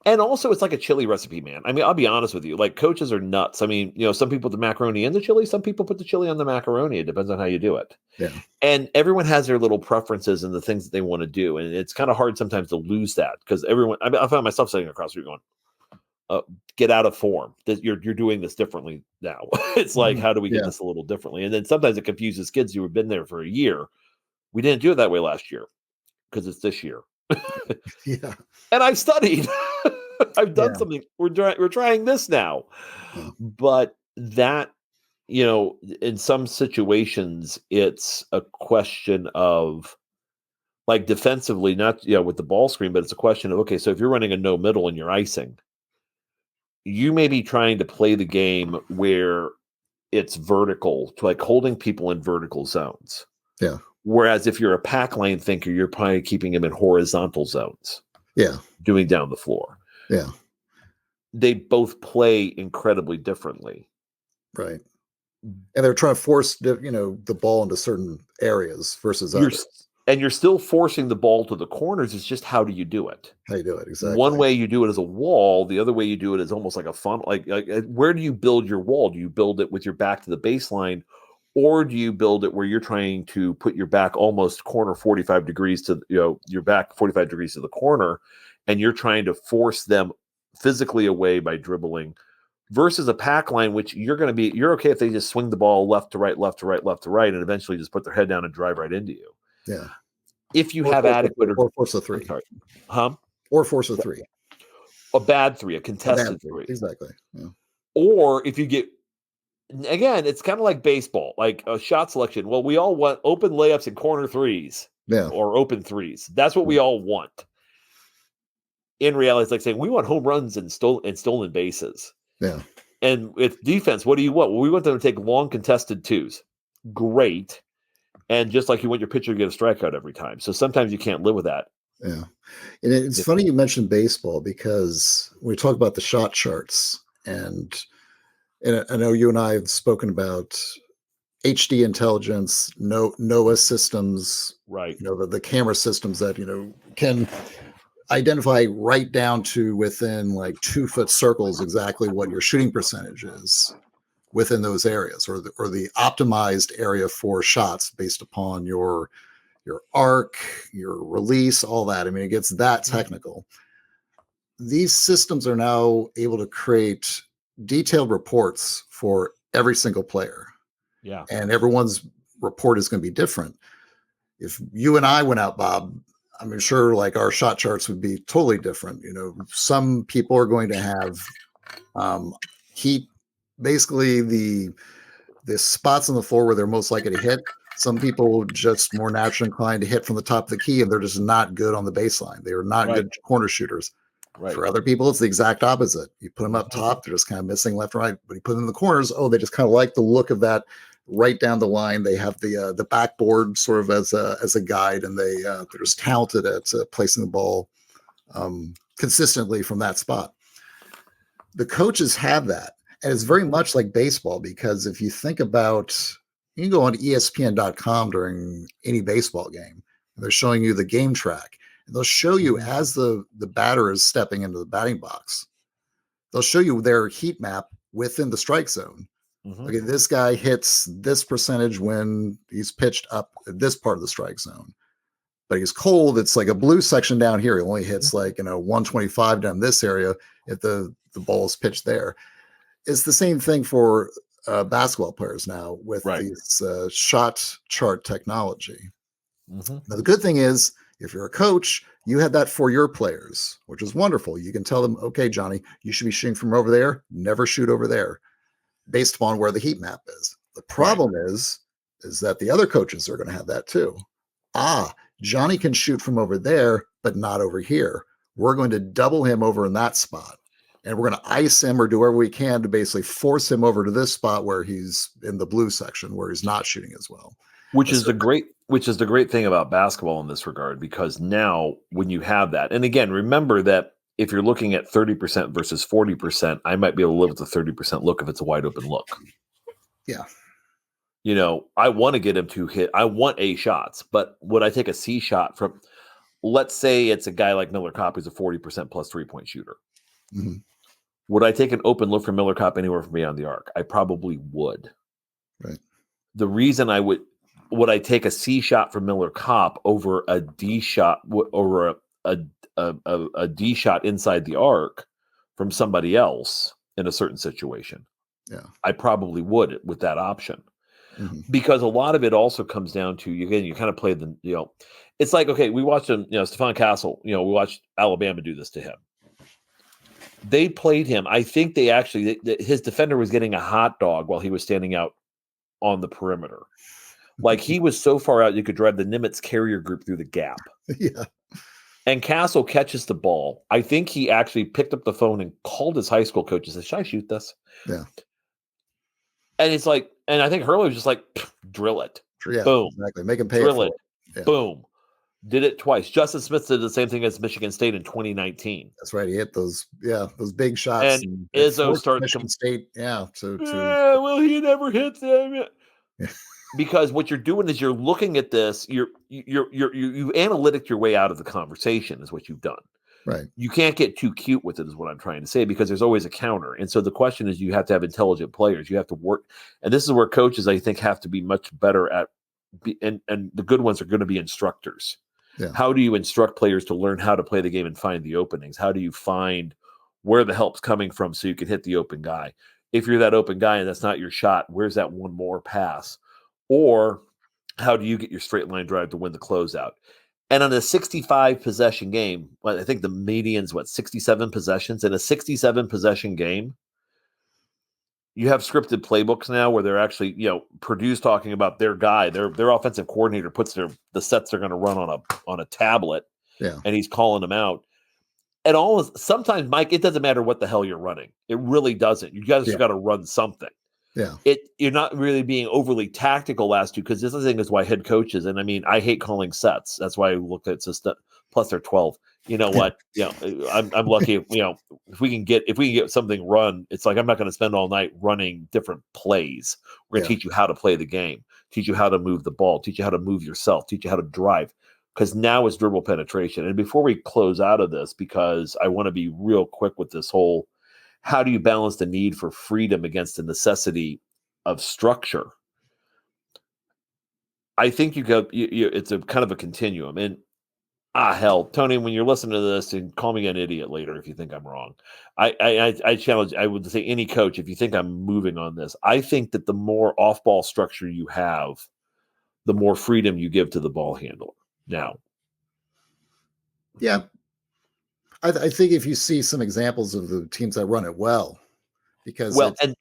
And also, it's like a chili recipe, man. I mean, I'll be honest with you. Like, coaches are nuts. I mean, some people put the macaroni in the chili. Some people put the chili on the macaroni. It depends on how you do it. Yeah. And everyone has their little preferences and the things that they want to do. And it's kind of hard sometimes to lose that because I found myself sitting across the street going, get out of form. You're doing this differently now. It's like, how do we get this a little differently? And then sometimes it confuses kids who have been there for a year. We didn't do it that way last year because it's this year. Yeah. And I've studied. I've done something. We're trying this now. Yeah. But that, in some situations, it's a question of like defensively, not with the ball screen, but it's a question of, okay, so if you're running a no middle and you're icing, you may be trying to play the game where it's vertical, to like holding people in vertical zones. Yeah. Whereas if you're a pack line thinker, you're probably keeping them in horizontal zones. Yeah. Doing down the floor. Yeah. They both play incredibly differently. Right. And they're trying to force, the ball into certain areas versus others. And you're still forcing the ball to the corners. It's just how do you do it? How you do it, exactly. One way you do it as a wall. The other way you do it is almost like a funnel. Like where do you build your wall? Do you build it with your back to the baseline? Or do you build it where you're trying to put your back almost corner 45 degrees to, your back 45 degrees to the corner, and you're trying to force them physically away by dribbling versus a pack line, which you're okay if they just swing the ball left to right, left to right, left to right, and eventually just put their head down and drive right into you. Yeah. If you have adequate or force a three. Or force a three. A bad three, a contested three. Exactly. Yeah. Or if you get, again, it's kind of like baseball, like a shot selection. Well, we all want open layups and corner threes, or open threes. That's what we all want. In reality, it's like saying we want home runs and stolen bases. Yeah. And with defense, what do you want? Well, we want them to take long contested twos. Great. And just like you want your pitcher to get a strikeout every time. So sometimes you can't live with that. Yeah. And it's funny you mentioned baseball because we talk about the shot charts and I know you and I have spoken about HD intelligence, NOAA systems, right? The camera systems that, can identify right down to within like 2-foot circles exactly what your shooting percentage is within those areas, or the optimized area for shots based upon your arc, your release, all that. I mean, it gets that technical. These systems are now able to create detailed reports for every single player. Yeah. And everyone's report is going to be different. If you and I went out, Bob, I'm sure like our shot charts would be totally different. Some people are going to have heat, basically the spots on the floor where they're most likely to hit. Some people just more naturally inclined to hit from the top of the key, and they're just not good on the baseline. They are not good corner shooters. Right. For other people, it's the exact opposite. You put them up top, they're just kind of missing left and right. But you put them in the corners, they just kind of like the look of that right down the line. They have the backboard sort of as a guide, and they're just talented at placing the ball consistently from that spot. The coaches have that, and it's very much like baseball because if you think about, you can go on ESPN.com during any baseball game, and they're showing you the game track. They'll show you as the batter is stepping into the batting box. They'll show you their heat map within the strike zone. Okay, this guy hits this percentage when he's pitched up this part of the strike zone. But he's cold. It's like a blue section down here. He only hits 125 down this area if the ball is pitched there. It's the same thing for basketball players now with these shot chart technology. Now, the good thing is, if you're a coach, you had that for your players, which is wonderful. You can tell them, okay, Johnny, you should be shooting from over there. Never shoot over there, based upon where the heat map is. The problem is that the other coaches are going to have that too. Johnny can shoot from over there, but not over here. We're going to double him over in that spot. And we're going to ice him or do whatever we can to basically force him over to this spot where he's in the blue section, where he's not shooting as well. Which is the great thing about basketball in this regard, because now when you have that, and again, remember that if you're looking at 30% versus 40%, I might be able to live with the 30% look if it's a wide open look. Yeah. I want to get him to hit. I want A shots, but would I take a C shot from, let's say it's a guy like Miller Kopp who's a 40% plus 3-point shooter. Would I take an open look from Miller Kopp anywhere from beyond the arc? I probably would. Right. The reason I would I take a C shot from Miller Kopp over a D shot, over a D shot inside the arc from somebody else in a certain situation? Yeah, I probably would with that option. Because a lot of it also comes down to, again, you kind of play the, it's like, okay, we watched him, Stephon Castle, we watched Alabama do this to him. They played him. I think they actually, his defender was getting a hot dog while he was standing out on the perimeter. Like, he was so far out, you could drive the Nimitz carrier group through the gap. Yeah. And Castle catches the ball. I think he actually picked up the phone and called his high school coach and said, should I shoot this? Yeah. And it's like, and I think Hurley was just like, drill it. Yeah, boom. Exactly. Make him pay drill it. Yeah. Boom. Did it twice. Justin Smith did the same thing as Michigan State in 2019. That's right. He hit those big shots. And Izzo started Michigan State. Yeah. Well, he never hit them. Yeah. Because what you're doing is you're looking at this. You analytic your way out of the conversation is what you've done. Right. You can't get too cute with it, is what I'm trying to say, because there's always a counter. And so the question is, you have to have intelligent players. You have to work. And this is where coaches, I think, have to be much better at. And the good ones are going to be instructors. Yeah. How do you instruct players to learn how to play the game and find the openings? How do you find where the help's coming from so you can hit the open guy? If you're that open guy and that's not your shot, where's that one more pass? Or how do you get your straight line drive to win the closeout? And on a 65 possession game, I think the median's 67 possessions. In a 67 possession game, you have scripted playbooks now where they're actually, Purdue's talking about their guy, their offensive coordinator puts the sets they're going to run on a tablet, and he's calling them out. And sometimes, Mike, it doesn't matter what the hell you're running. It really doesn't. You guys just got to run something. Yeah, you're not really being overly tactical last two, because this is why head coaches, and I mean, I hate calling sets. That's why I look at system. Plus they're 12. You know what? I'm lucky. If we can get something run, it's like I'm not going to spend all night running different plays. We're going to teach you how to play the game, teach you how to move the ball, teach you how to move yourself, teach you how to drive. Because now it's dribble penetration. And before we close out of this, because I want to be real quick with this whole. How do you balance the need for freedom against the necessity of structure? I think it's a kind of a continuum. And hell, Tony, when you're listening to this, and call me an idiot later if you think I'm wrong. I challenge. I would say any coach, if you think I'm moving on this, I think that the more off-ball structure you have, the more freedom you give to the ball handler. Now, yeah. I think if you see some examples of the teams that run it well, and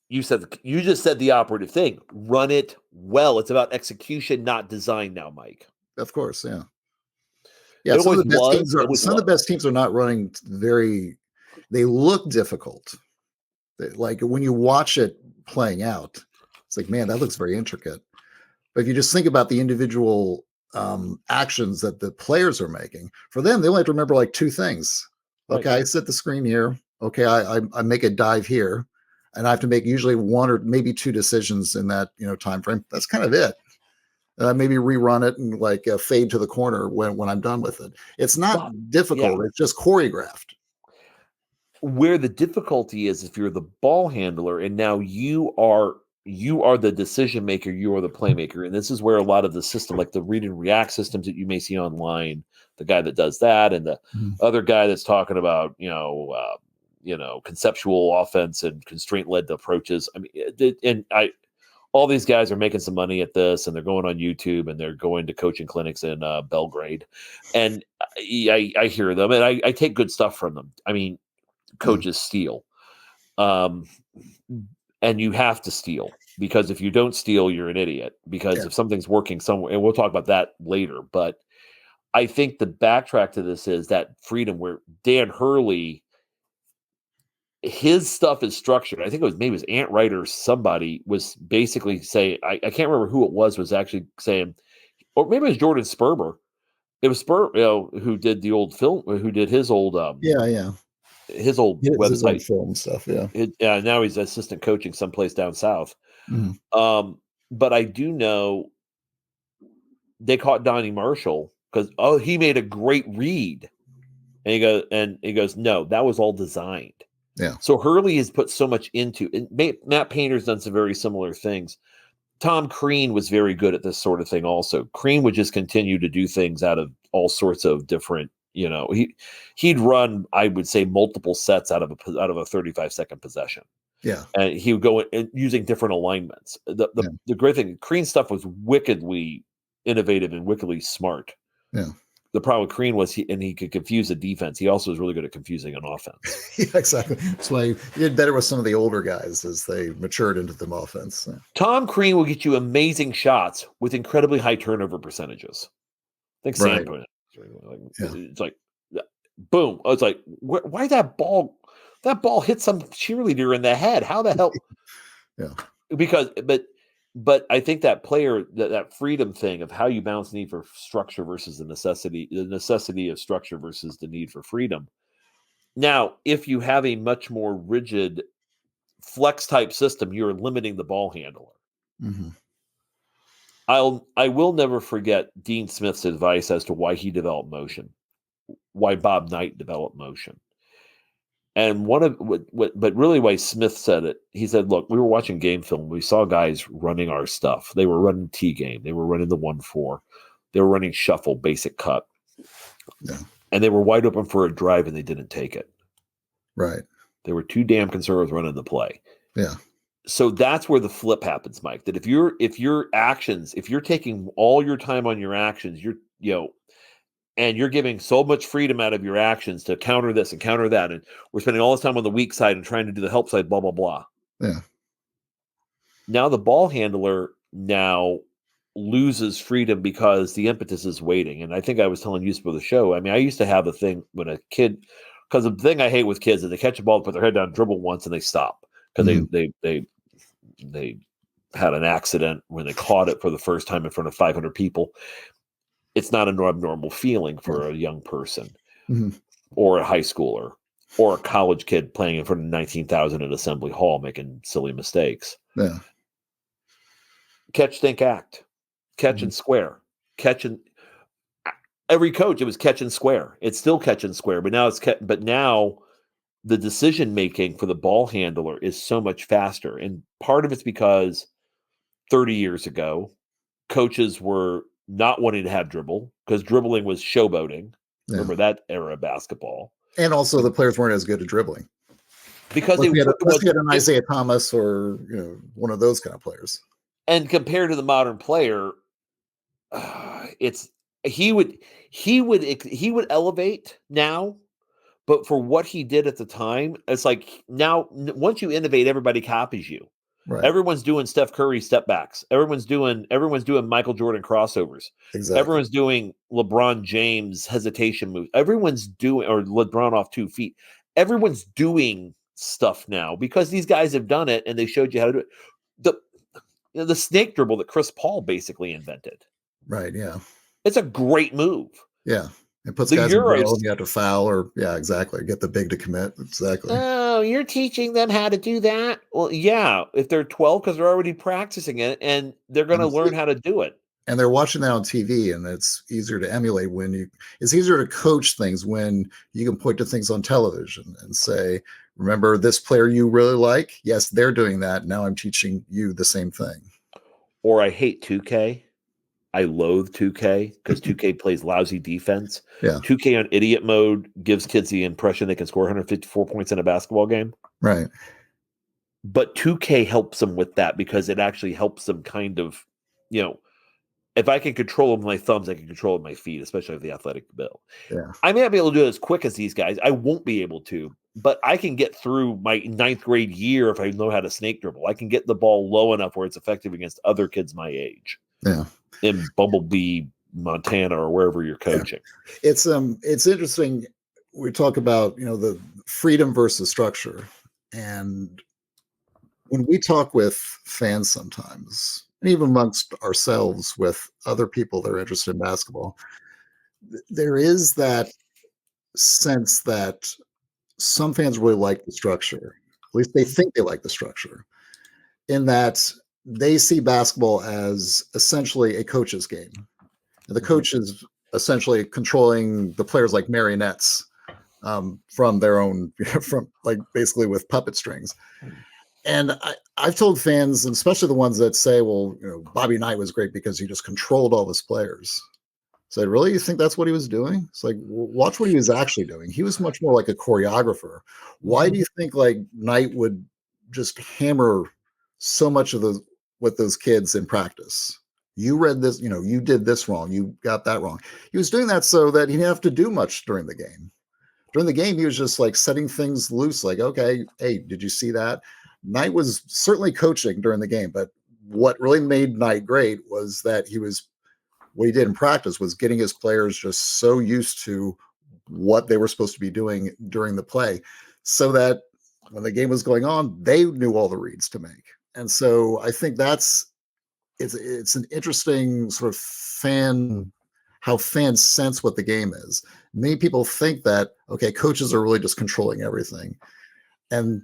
you just said the operative thing, run it well. It's about execution, not design now, Mike. Of course. Yeah. Yeah. Some of the best teams are not running they look difficult. Like when you watch it playing out, it's like, man, that looks very intricate. But if you just think about the individual actions that the players are making, for them, they only have to remember like two things. Okay, right. I set the screen here. Okay, I make a dive here, and I have to make usually one or maybe two decisions in that time frame. That's kind of it. maybe rerun it and like fade to the corner when I'm done with it. It's not difficult. It's just choreographed. Where the difficulty is if you're the ball handler and now you are the decision maker, you are the playmaker. And this is where a lot of the system, like the read and react systems that you may see online, the guy that does that and the other guy that's talking about, conceptual offense and constraint led approaches. I mean, all these guys are making some money at this and they're going on YouTube and they're going to coaching clinics in Belgrade. And I hear them and I take good stuff from them. I mean, coaches steal. And you have to steal because if you don't steal, you're an idiot because if something's working somewhere, and we'll talk about that later. But I think the backtrack to this is that freedom where Dan Hurley, his stuff is structured. I think it was Ant Wright or somebody was basically saying, I can't remember who it was actually saying, or maybe it was Jordan Sperber. It was Sperber, who did the old film, who did his old, his old website, his old film stuff. Yeah. Now he's assistant coaching someplace down south. Mm-hmm. But I do know they caught Donnie Marshall because he made a great read, and he goes, no, that was all designed. Yeah. So Hurley has put so much into it. Matt Painter's done some very similar things. Tom Crean was very good at this sort of thing. Also, Crean would just continue to do things out of all sorts of different. He'd run, I would say, multiple sets out of a 35-second possession. Yeah, and he would go in using different alignments. The great thing, Crean stuff was wickedly innovative and wickedly smart. Yeah. The problem with Crean was he could confuse the defense. He also was really good at confusing an offense. Yeah, exactly. That's why he did better with some of the older guys as they matured into the offense. Yeah. Tom Crean will get you amazing shots with incredibly high turnover percentages. I think Sam put it. It's like, boom. It's like, why that ball hit some cheerleader in the head? How the hell? Yeah. Because, but I think that player, that freedom thing of how you balance the need for structure versus the necessity of structure versus the need for freedom. Now, if you have a much more rigid flex type system, you're limiting the ball handler. Mm-hmm. I will never forget Dean Smith's advice as to why he developed motion, why Bob Knight developed motion. And but really why Smith said it, he said, look, we were watching game film. We saw guys running our stuff. They were running T game. They were running the 1-4. They were running shuffle, basic cut. Yeah. And they were wide open for a drive and they didn't take it. Right. They were too damn conservative running the play. Yeah. So that's where the flip happens, Mike, that if you're taking all your time on your actions, and you're giving so much freedom out of your actions to counter this and counter that. And we're spending all this time on the weak side and trying to do the help side, blah, blah, blah. Yeah. Now the ball handler now loses freedom because the impetus is waiting. And I think I was telling you before the show. I mean, I used to have a thing when a kid, because the thing I hate with kids is they catch a ball, put their head down, dribble once, and they stop because they had an accident when they caught it for the first time in front of 500 people. It's not an abnormal feeling for a young person or a high schooler or a college kid playing in front of 19,000 at Assembly Hall making silly mistakes. Yeah. Catch, think, act. Catch and square. Catch and every coach, it was catch and square. It's still catch and square, but now the decision making for the ball handler is so much faster. And part of it's because 30 years ago, coaches were not wanting to have dribble because dribbling was showboating. Yeah. Remember that era of basketball. And also the players weren't as good at dribbling. Because unless you had an Isaiah Thomas or one of those kind of players. And compared to the modern player, he would elevate now, but for what he did at the time, it's like now once you innovate, everybody copies you. Right. Everyone's doing Steph Curry step backs. Everyone's doing Michael Jordan crossovers. Exactly. Everyone's doing LeBron James hesitation moves. Everyone's doing, or LeBron off 2 feet. Everyone's doing stuff now because these guys have done it and they showed you how to do it. The snake dribble that Chris Paul basically invented. Right. Yeah. It's a great move. Yeah. It puts guys in row and you have to foul or exactly. Get the big to commit. Exactly. Oh, you're teaching them how to do that? Well, yeah. If they're 12, because they're already practicing it and they're going to learn how to do it. and they're watching that on TV, and it's easier to emulate it's easier to coach things when you can point to things on television and say, remember this player you really like? Yes, they're doing that. Now I'm teaching you the same thing. Or I hate 2K. I loathe 2K because 2K plays lousy defense. Yeah. 2K on idiot mode gives kids the impression they can score 154 points in a basketball game. Right. But 2K helps them with that because it actually helps them kind of, if I can control them with my thumbs, I can control it with my feet, especially with the athletic build. Yeah. I may not be able to do it as quick as these guys. I won't be able to, but I can get through my 9th grade year if I know how to snake dribble. I can get the ball low enough where it's effective against other kids my age. Yeah. In Bumblebee, Montana, or wherever you're coaching. Yeah. It's interesting. We talk about, the freedom versus structure. And when we talk with fans sometimes, and even amongst ourselves with other people that are interested in basketball, there is that sense that some fans really like the structure. At least they think they like the structure, in that they see basketball as essentially a coach's game. And the coach is essentially controlling the players like marionettes from their own, from like basically with puppet strings. And I've told fans, and especially the ones that say, well, Bobby Knight was great because he just controlled all his players. So really, you think that's what he was doing? It's like, watch what he was actually doing. He was much more like a choreographer. Why do you think like Knight would just hammer so much of with those kids in practice? You read this, you did this wrong. You got that wrong. He was doing that so that he didn't have to do much during the game. During the game, he was just like setting things loose. Like, okay, hey, did you see that? Knight was certainly coaching during the game, but what really made Knight great was that what he did in practice was getting his players just so used to what they were supposed to be doing during the play, so that when the game was going on, they knew all the reads to make. And so I think it's an interesting sort of how fans sense what the game is. Many people think that, okay, coaches are really just controlling everything. And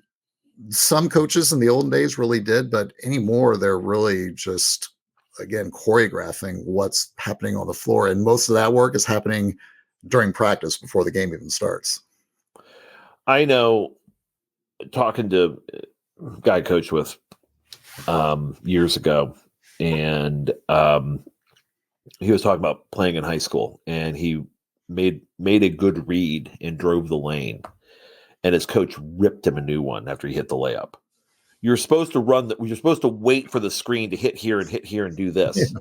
some coaches in the olden days really did, but anymore, they're really just, again, choreographing what's happening on the floor. And most of that work is happening during practice before the game even starts. I know, talking to a guy I coached with years ago, and he was talking about playing in high school, and he made a good read and drove the lane, and his coach ripped him a new one after he hit the layup. You're supposed to you're supposed to wait for the screen to hit here and do this.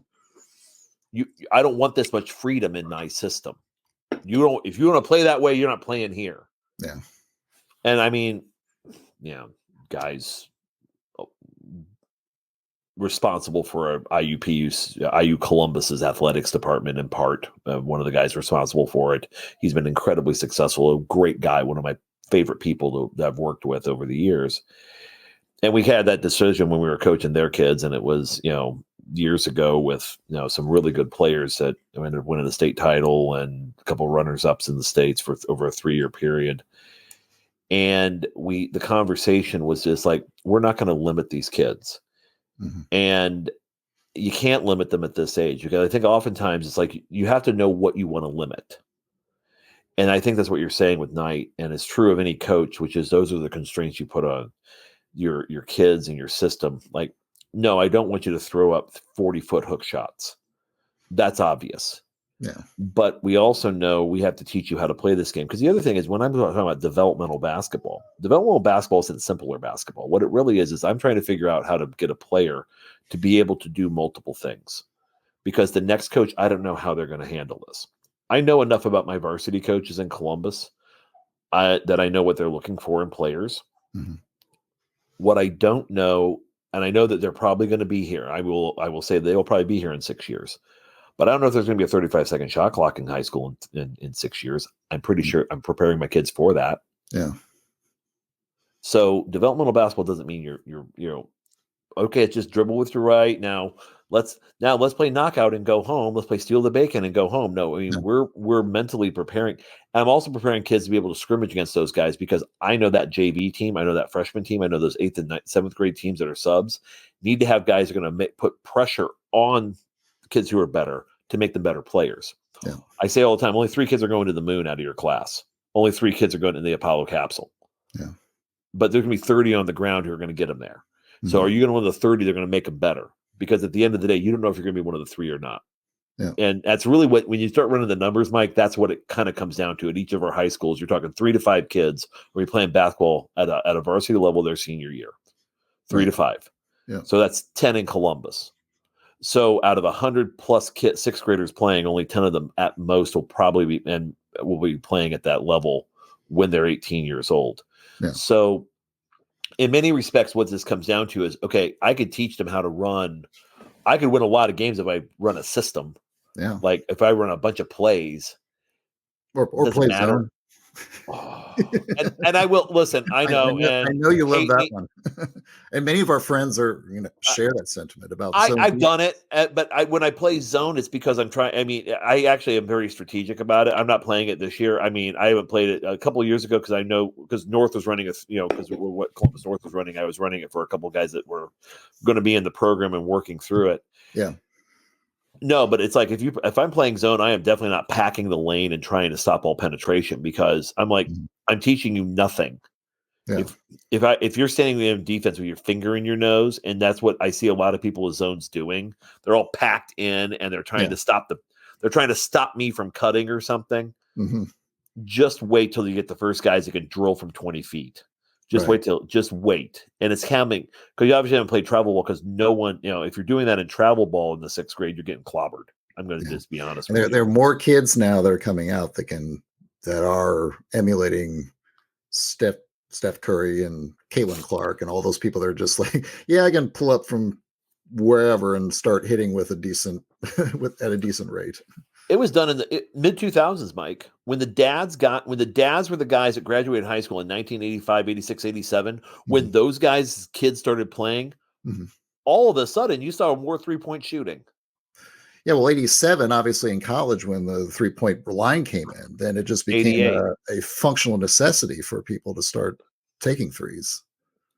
Yeah. I don't want this much freedom in my system. If you want to play that way, you're not playing here. Yeah. And I mean, guys responsible for IU Columbus's athletics department in part. One of the guys responsible for it. He's been incredibly successful, a great guy, one of my favorite people that I've worked with over the years. And we had that decision when we were coaching their kids, and it was, years ago with, some really good players that ended up winning the state title and a couple runners-ups in the States for over a 3-year period. And the conversation was just like, we're not going to limit these kids. Mm-hmm. And you can't limit them at this age, because I think oftentimes it's like you have to know what you want to limit. And I think that's what you're saying with Knight, and it's true of any coach, which is those are the constraints you put on your kids and your system. Like, no, I don't want you to throw up 40-foot hook shots. That's obvious. Yeah. But we also know we have to teach you how to play this game. Because the other thing is, when I'm talking about developmental basketball isn't simpler basketball. What it really is I'm trying to figure out how to get a player to be able to do multiple things. Because the next coach, I don't know how they're going to handle this. I know enough about my varsity coaches in Columbus that I know what they're looking for in players. Mm-hmm. What I don't know, and I know that they're probably going to be here. I will say they will probably be here in 6 years. But I don't know if there's going to be a 35-second shot clock in high school in 6 years. I'm pretty sure I'm preparing my kids for that. Yeah. So developmental basketball doesn't mean you're okay. It's just dribble with your right. Now let's play knockout and go home. Let's play steal the bacon and go home. No, I mean, we're mentally preparing. And I'm also preparing kids to be able to scrimmage against those guys, because I know that JV team, I know that freshman team, I know those 8th and 7th grade teams that are subs need to have guys that are going to put pressure on kids who are better to make them better players. Yeah. I say all the time, only 3 kids are going to the moon out of your class. Only 3 kids are going in the Apollo capsule. Yeah. But there's going to be 30 on the ground who are going to get them there. So are you going to one of the 30? They're going to make them better, because at the end of the day, you don't know if you're going to be one of the 3 or not. Yeah. And that's really when you start running the numbers, Mike, that's what it kind of comes down to. At each of our high schools, you're talking 3 to 5 kids will be playing basketball at a varsity level their senior year. 3 to 5. Yeah. So that's 10 in Columbus. So out of 100 plus kids, 6th graders playing, only 10 of them at most will be playing at that level when they're 18 years old. Yeah. So in many respects, what this comes down to is, okay, I could teach them how to run. I could win a lot of games if I run a system. Yeah. Like if I run a bunch of plays. Or play zone. Oh. And I will listen. I know. I know you love that one. And many of our friends are share that sentiment about. I've done it, but when I play zone, it's because I'm trying. I mean, I actually am very strategic about it. I'm not playing it this year. I mean, I haven't played it a couple of years ago because North was running because what Columbus North was running. I was running it for a couple of guys that were going to be in the program and working through it. Yeah. No, but it's like if I'm playing zone, I am definitely not packing the lane and trying to stop all penetration, because I'm like, I'm teaching you nothing. Yeah. If you're standing in defense with your finger in your nose, and that's what I see a lot of people with zones doing, they're all packed in and they're trying to stop me from cutting or something. Mm-hmm. Just wait till you get the first guys that can drill from 20 feet. Just wait. And it's coming, because you obviously haven't played travel ball, because no one, if you're doing that in travel ball in the 6th grade, you're getting clobbered. I'm going to just be honest with you. There are more kids now that are coming out that are emulating Steph Curry and Caitlin Clark and all those people that are just like, yeah, I can pull up from wherever and start hitting with at a decent rate. It was done in the mid 2000s, Mike, when the dads were the guys that graduated high school in 1985, 86, 87, when those kids started playing, all of a sudden you saw more 3-point shooting. Yeah, well, 87, obviously in college when the 3-point line came in, then it just became a functional necessity for people to start taking threes.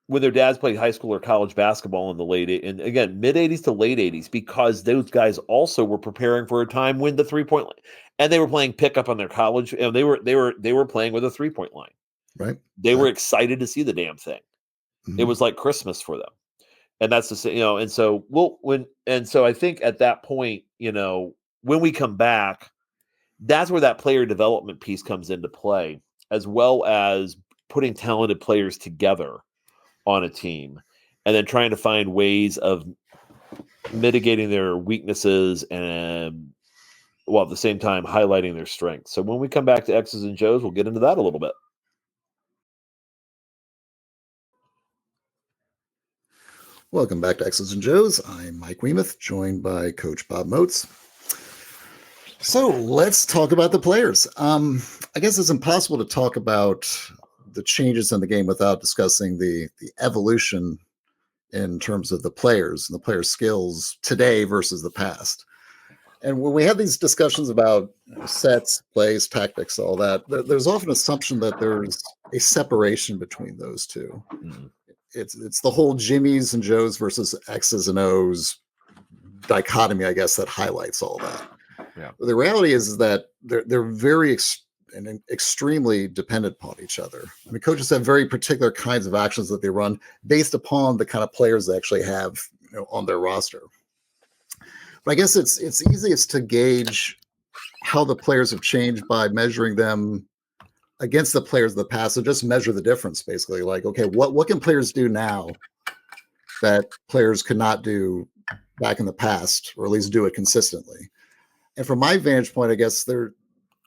When their dads played high school or college basketball in the and again, mid 80s to late 80s, because those guys also were preparing for a time when the 3-point line, and they were playing pickup on their college, and they were playing with a 3-point line. Right. They were excited to see the damn thing. Mm-hmm. It was like Christmas for them. And that's and so I think at that point, when we come back, that's where that player development piece comes into play, as well as putting talented players together on a team, and then trying to find ways of mitigating their weaknesses and while at the same time highlighting their strengths. So when we come back to X's and Joe's, we'll get into that a little bit. Welcome back to X's and Joe's. I'm Mike Weemuth, joined by Coach Bob Moats. So let's talk about the players. I guess it's impossible to talk about the changes in the game without discussing the evolution in terms of the players and the player skills today versus the past. And when we have these discussions about sets, plays, tactics, all that, there's often an assumption that there's a separation between those two. Mm-hmm. It's the whole Jimmys and Joes versus X's and O's dichotomy, I guess, that highlights all that. Yeah. But the reality is that they're very and extremely dependent upon each other. I mean, coaches have very particular kinds of actions that they run based upon the kind of players they actually have on their roster. But I guess it's easiest to gauge how the players have changed by measuring them against the players of the past. So just measure the difference, basically. Like, okay, what can players do now that players could not do back in the past, or at least do it consistently? And from my vantage point, I guess there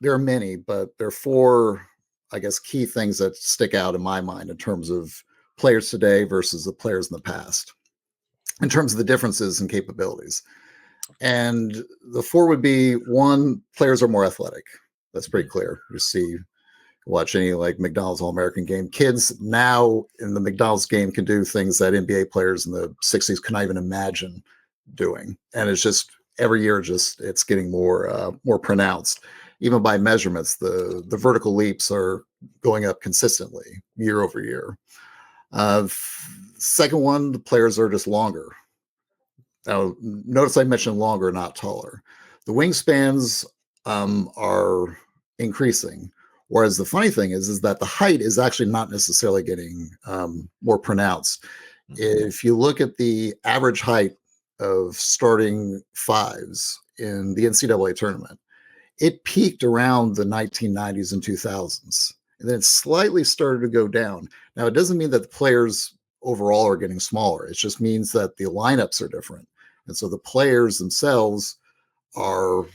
are many, but there are 4, I guess, key things that stick out in my mind in terms of players today versus the players in the past, in terms of the differences in capabilities. And the 4 would be: 1, players are more athletic. That's pretty clear. You watch any like McDonald's All-American game. Kids now in the McDonald's game can do things that NBA players in the 60s could not even imagine doing. And it's just every year, it's getting more pronounced. Even by measurements, the vertical leaps are going up consistently year over year. Second one, the players are just longer. Now, notice I mentioned longer, not taller. The wingspans are increasing. Whereas the funny thing is that the height is actually not necessarily getting more pronounced. If you look at the average height of starting fives in the NCAA tournament, it peaked around the 1990s and 2000s. And then it slightly started to go down. Now, it doesn't mean that the players overall are getting smaller. It just means that the lineups are different. And so the players themselves are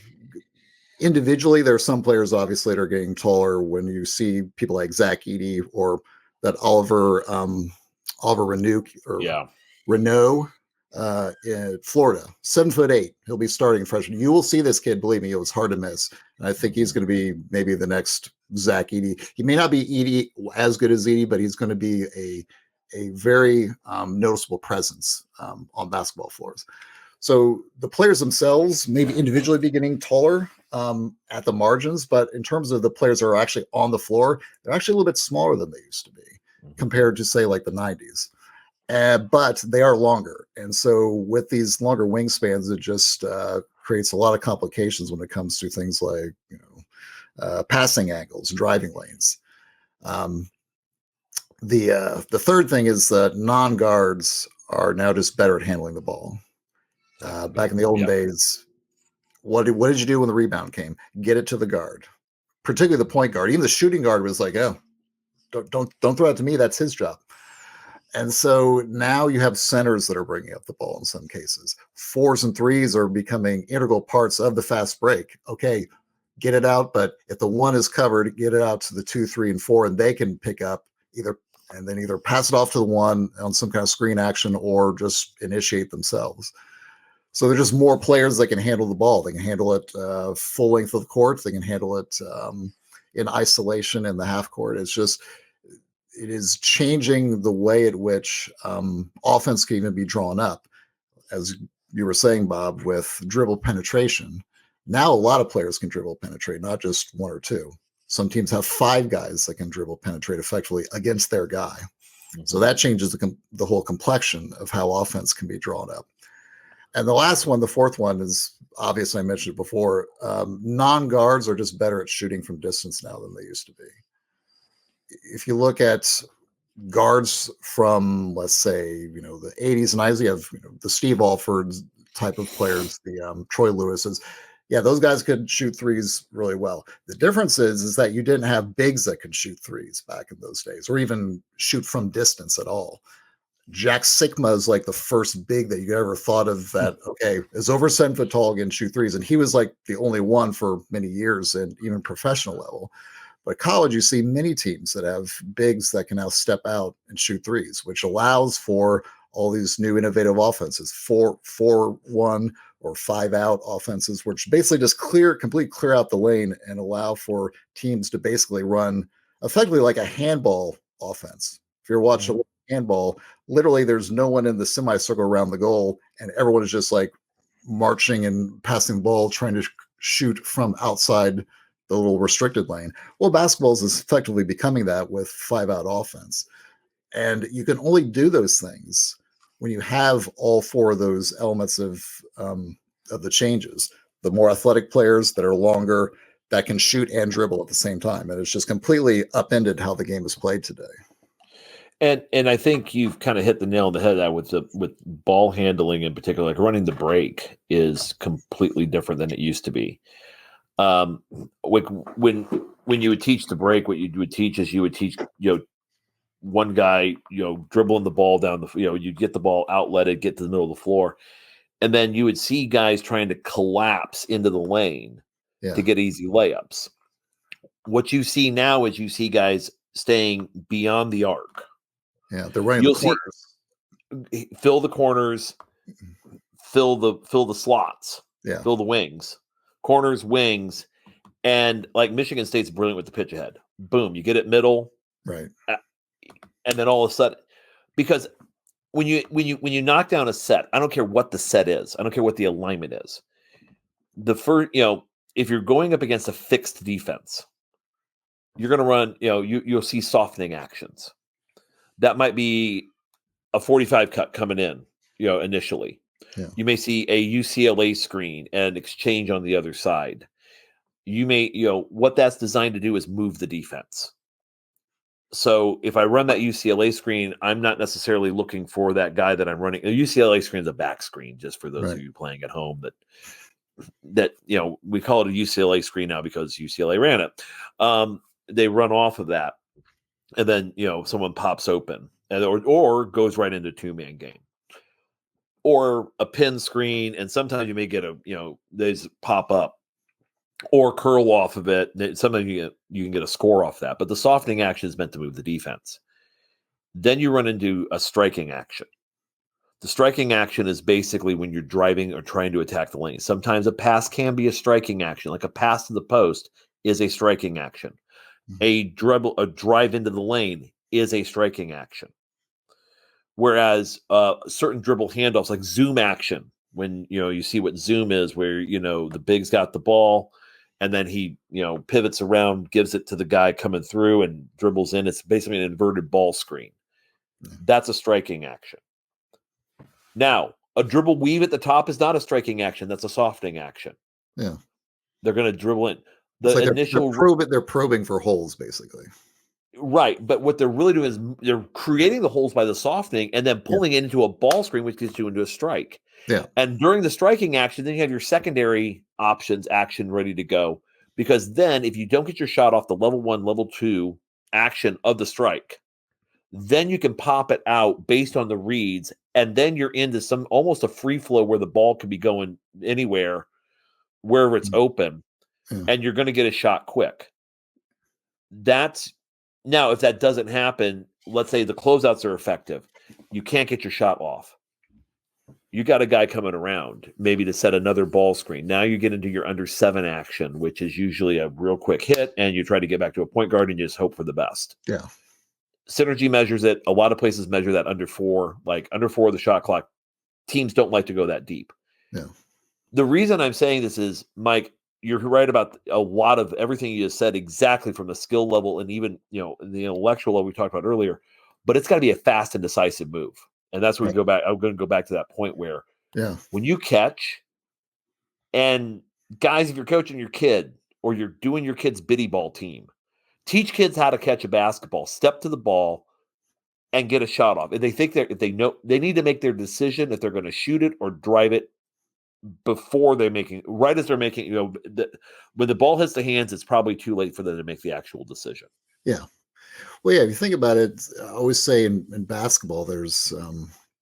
individually, there are some players obviously that are getting taller when you see people like Zach Edey or that Oliver Reneau in Florida, 7'8". He'll be starting freshman. You will see this kid. Believe me, it was hard to miss. And I think he's going to be maybe the next Zach Edey. He may not be Edey as good as Edey, but he's going to be a very noticeable presence on basketball floors. So the players themselves maybe individually be getting taller at the margins, but in terms of the players that are actually on the floor, they're actually a little bit smaller than they used to be compared to, say, like the 90s. But they are longer. And so with these longer wingspans, it just creates a lot of complications when it comes to things like, passing angles, driving lanes. The third thing is that non-guards are now just better at handling the ball. Back in the olden days, what did you do when the rebound came? Get it to the guard, particularly the point guard. Even the shooting guard was like, "Oh, don't throw it to me. That's his job." And so now you have centers that are bringing up the ball in some cases. 4s and 3s are becoming integral parts of the fast break. Okay, get it out, but if the 1 is covered, get it out to the 2, 3, and 4, and they can pick up either pass it off to the 1 on some kind of screen action or just initiate themselves. So there's just more players that can handle the ball. They can handle it full length of the court. They can handle it in isolation in the half court. It is changing the way at which offense can even be drawn up. As you were saying, Bob, with dribble penetration, now a lot of players can dribble penetrate, not just 1 or 2. Some teams have 5 guys that can dribble penetrate effectively against their guy. So that changes the whole complexion of how offense can be drawn up. And the last one, the fourth one, is obvious. I mentioned it before. Non-guards are just better at shooting from distance now than they used to be. If you look at guards from, let's say, the 80s and 90s, you have the Steve Alford type of players, the Troy Lewises. Yeah, those guys could shoot threes really well. The difference is that you didn't have bigs that could shoot threes back in those days, or even shoot from distance at all. Jack Sikma is like the first big that you ever thought of that, okay, is over 7 foot tall, can shoot threes. And he was like the only one for many years and even professional level. But college, you see many teams that have bigs that can now step out and shoot threes, which allows for all these new innovative offenses, 4-1 or 5-out offenses, which basically just completely clear out the lane and allow for teams to basically run effectively like a handball offense. If you're watching handball, literally there's no one in the semicircle around the goal, and everyone is just like marching and passing the ball, trying to shoot from outside the little restricted lane. Well, basketball is effectively becoming that with 5-out offense. And you can only do those things when you have all 4 of those elements of the changes. The more athletic players that are longer, that can shoot and dribble at the same time. And it's just completely upended how the game is played today. And I think you've kind of hit the nail on the head with ball handling in particular. Like running the break is completely different than it used to be. Like when you would teach the break, what you would teach is you would teach one guy dribbling the ball down the you'd get the ball outletted, get to the middle of the floor, and then you would see guys trying to collapse into the lane to get easy layups. What you see now is you see guys staying beyond the arc. Yeah, they're running the corners. Fill the corners, fill the slots, fill the wings, corners, wings, and like Michigan State's brilliant with the pitch ahead. Boom, you get it middle, right, and then all of a sudden, because when you knock down a set, I don't care what the set is, I don't care what the alignment is. The first, if you're going up against a fixed defense, you're going to run, you'll see softening actions. That might be a 45 cut coming in, initially. Yeah. You may see a UCLA screen and exchange on the other side. You may, what that's designed to do is move the defense. So if I run that UCLA screen, I'm not necessarily looking for that guy that I'm running. A UCLA screen is a back screen, just for those of you playing at home that we call it a UCLA screen now because UCLA ran it. They run off of that, and then someone pops open or goes right into 2-man game. Or a pin screen, and sometimes you may get these pop up or curl off of it. Sometimes you can get a score off that, but the softening action is meant to move the defense. Then you run into a striking action. The striking action is basically when you're driving or trying to attack the lane. Sometimes a pass can be a striking action, like a pass to the post is a striking action. A drive into the lane is a striking action. Whereas certain dribble handoffs, like zoom action, when you see what zoom is, where the big's got the ball, and then he pivots around, gives it to the guy coming through, and dribbles in. It's basically an inverted ball screen. That's a striking action. Now, a dribble weave at the top is not a striking action. That's a softening action. Yeah, they're going to dribble in. They're probing for holes, basically. Right, but what they're really doing is they're creating the holes by the softening and then pulling it into a ball screen, which gets you into a strike. Yeah. And during the striking action, then you have your secondary options action ready to go. Because then if you don't get your shot off the level 1, level 2 action of the strike, then you can pop it out based on the reads, and then you're into some almost a free flow where the ball could be going anywhere, wherever it's open, and you're going to get a shot quick. Now, if that doesn't happen, let's say the closeouts are effective, you can't get your shot off. You got a guy coming around, maybe to set another ball screen. Now you get into your under 7 action, which is usually a real quick hit, and you try to get back to a point guard and you just hope for the best. Yeah. Synergy measures it. A lot of places measure that under 4, like under 4 of the shot clock. Teams don't like to go that deep. Yeah. The reason I'm saying this is, Mike, you're right about a lot of everything you just said, exactly from the skill level and even, the intellectual level we talked about earlier, but it's got to be a fast and decisive move. And that's where we go back. I'm going to go back to that point where when you catch, and guys, if you're coaching your kid or you're doing your kid's biddy ball team, teach kids how to catch a basketball, step to the ball, and get a shot off. If they know, they need to make their decision if they're going to shoot it or drive it before they're making, right as they're making, when the ball hits the hands, it's probably too late for them to make the actual decision. Yeah. Well, yeah, if you think about it, I always say in basketball, there's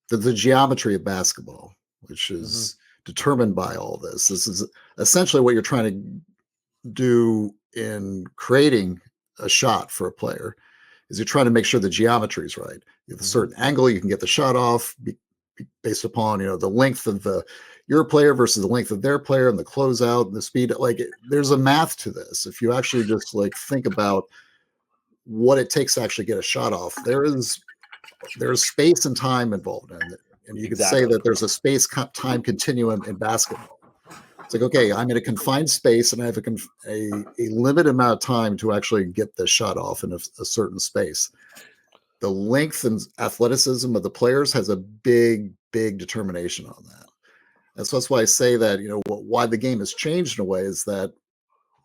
the geometry of basketball, which is determined by all this. This is essentially what you're trying to do in creating a shot for a player, is you're trying to make sure the geometry is right. You have a certain angle, you can get the shot off based upon, the length of your player versus the length of their player and the closeout and the speed. There's a math to this. If you actually just think about what it takes to actually get a shot off, there's space and time involved in it. And you could say that there's a space-time continuum in basketball. It's like, okay, I'm in a confined space and I have a limited amount of time to actually get the shot off in a certain space. The length and athleticism of the players has a big, big determination on that. And so that's why I say that, why the game has changed in a way is that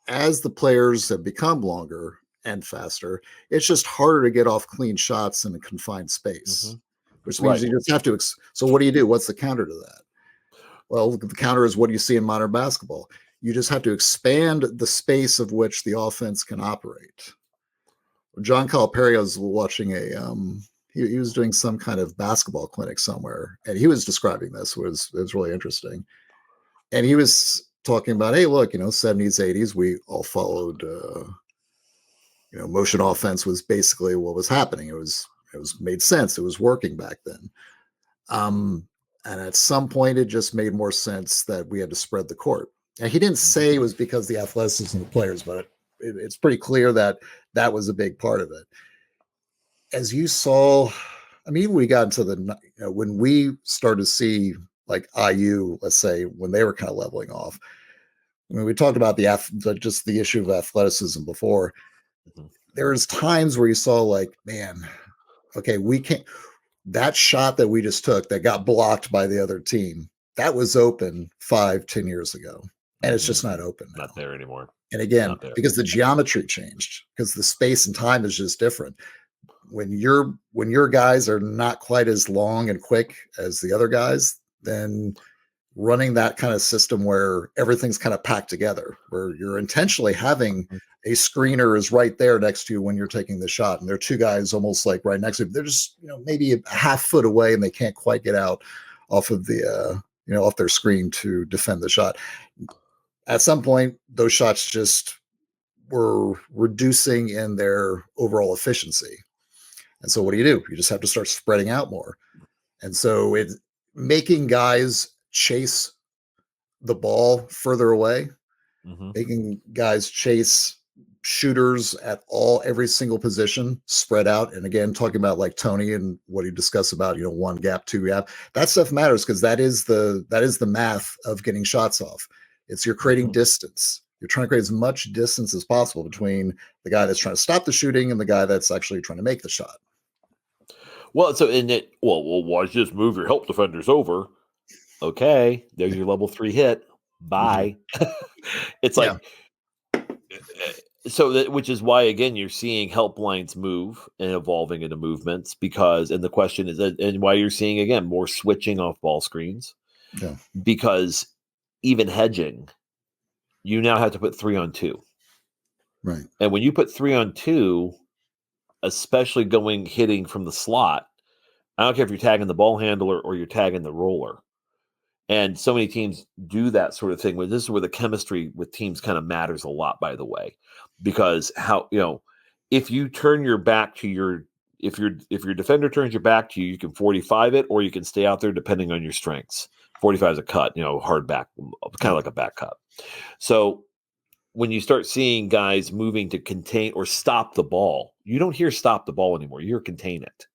as the players have become longer and faster, it's just harder to get off clean shots in a confined space, which means you just have to. So what do? What's the counter to that? Well, the counter is what you see in modern basketball. You just have to expand the space of which the offense can operate. John Calipari was watching he was doing some kind of basketball clinic somewhere, and he was describing this. It was really interesting. And he was talking about, hey, look, 70s, 80s, we all followed, motion offense was basically what was happening. It was made sense. It was working back then. And at some point, it just made more sense that we had to spread the court. And he didn't say it was because the athleticism of the players, but it's pretty clear that that was a big part of it. As you saw, we got into when we started to see like IU, let's say, when they were kind of leveling off. We talked about just the issue of athleticism before. There was times where you saw like, man, okay, we can't. That shot that we just took that got blocked by the other team, that was open 5-10 years ago, and it's just not open now. Not there anymore. And again, because the geometry changed, because the space and time is just different. When your guys are not quite as long and quick as the other guys, then running that kind of system where everything's kind of packed together, where you're intentionally having a screener is right there next to you when you're taking the shot, and there are two guys almost like right next to you. They're just maybe a half foot away, and they can't quite get out off of the off their screen to defend the shot. At some point, those shots just were reducing in their overall efficiency. And so what do? You just have to start spreading out more. And so it's making guys chase the ball further away, making guys chase shooters at every single position spread out. And again, talking about like Tony and what he discussed about, one gap, two gap, that stuff matters because that is the math of getting shots off. It's you're creating distance. You're trying to create as much distance as possible between the guy that's trying to stop the shooting and the guy that's actually trying to make the shot. Well, so why just move your help defenders over? Okay, there's your level 3 hit. Bye. It's like, which is why, again, you're seeing help lines move and evolving into movements and the question is, and why you're seeing, again, more switching off ball screens. Yeah. Because even hedging, you now have to put 3-on-2. Right. And when you put 3-on-2, especially hitting from the slot, I don't care if you're tagging the ball handler or you're tagging the roller. And so many teams do that sort of thing. This is where the chemistry with teams kind of matters a lot, by the way, because if you turn your back to if your defender turns your back to you, you can 45 it, or you can stay out there depending on your strengths. 45 is a cut, hard back, kind of like a back cut. So when you start seeing guys moving to contain or stop the ball, you don't hear stop the ball anymore. You hear contain it.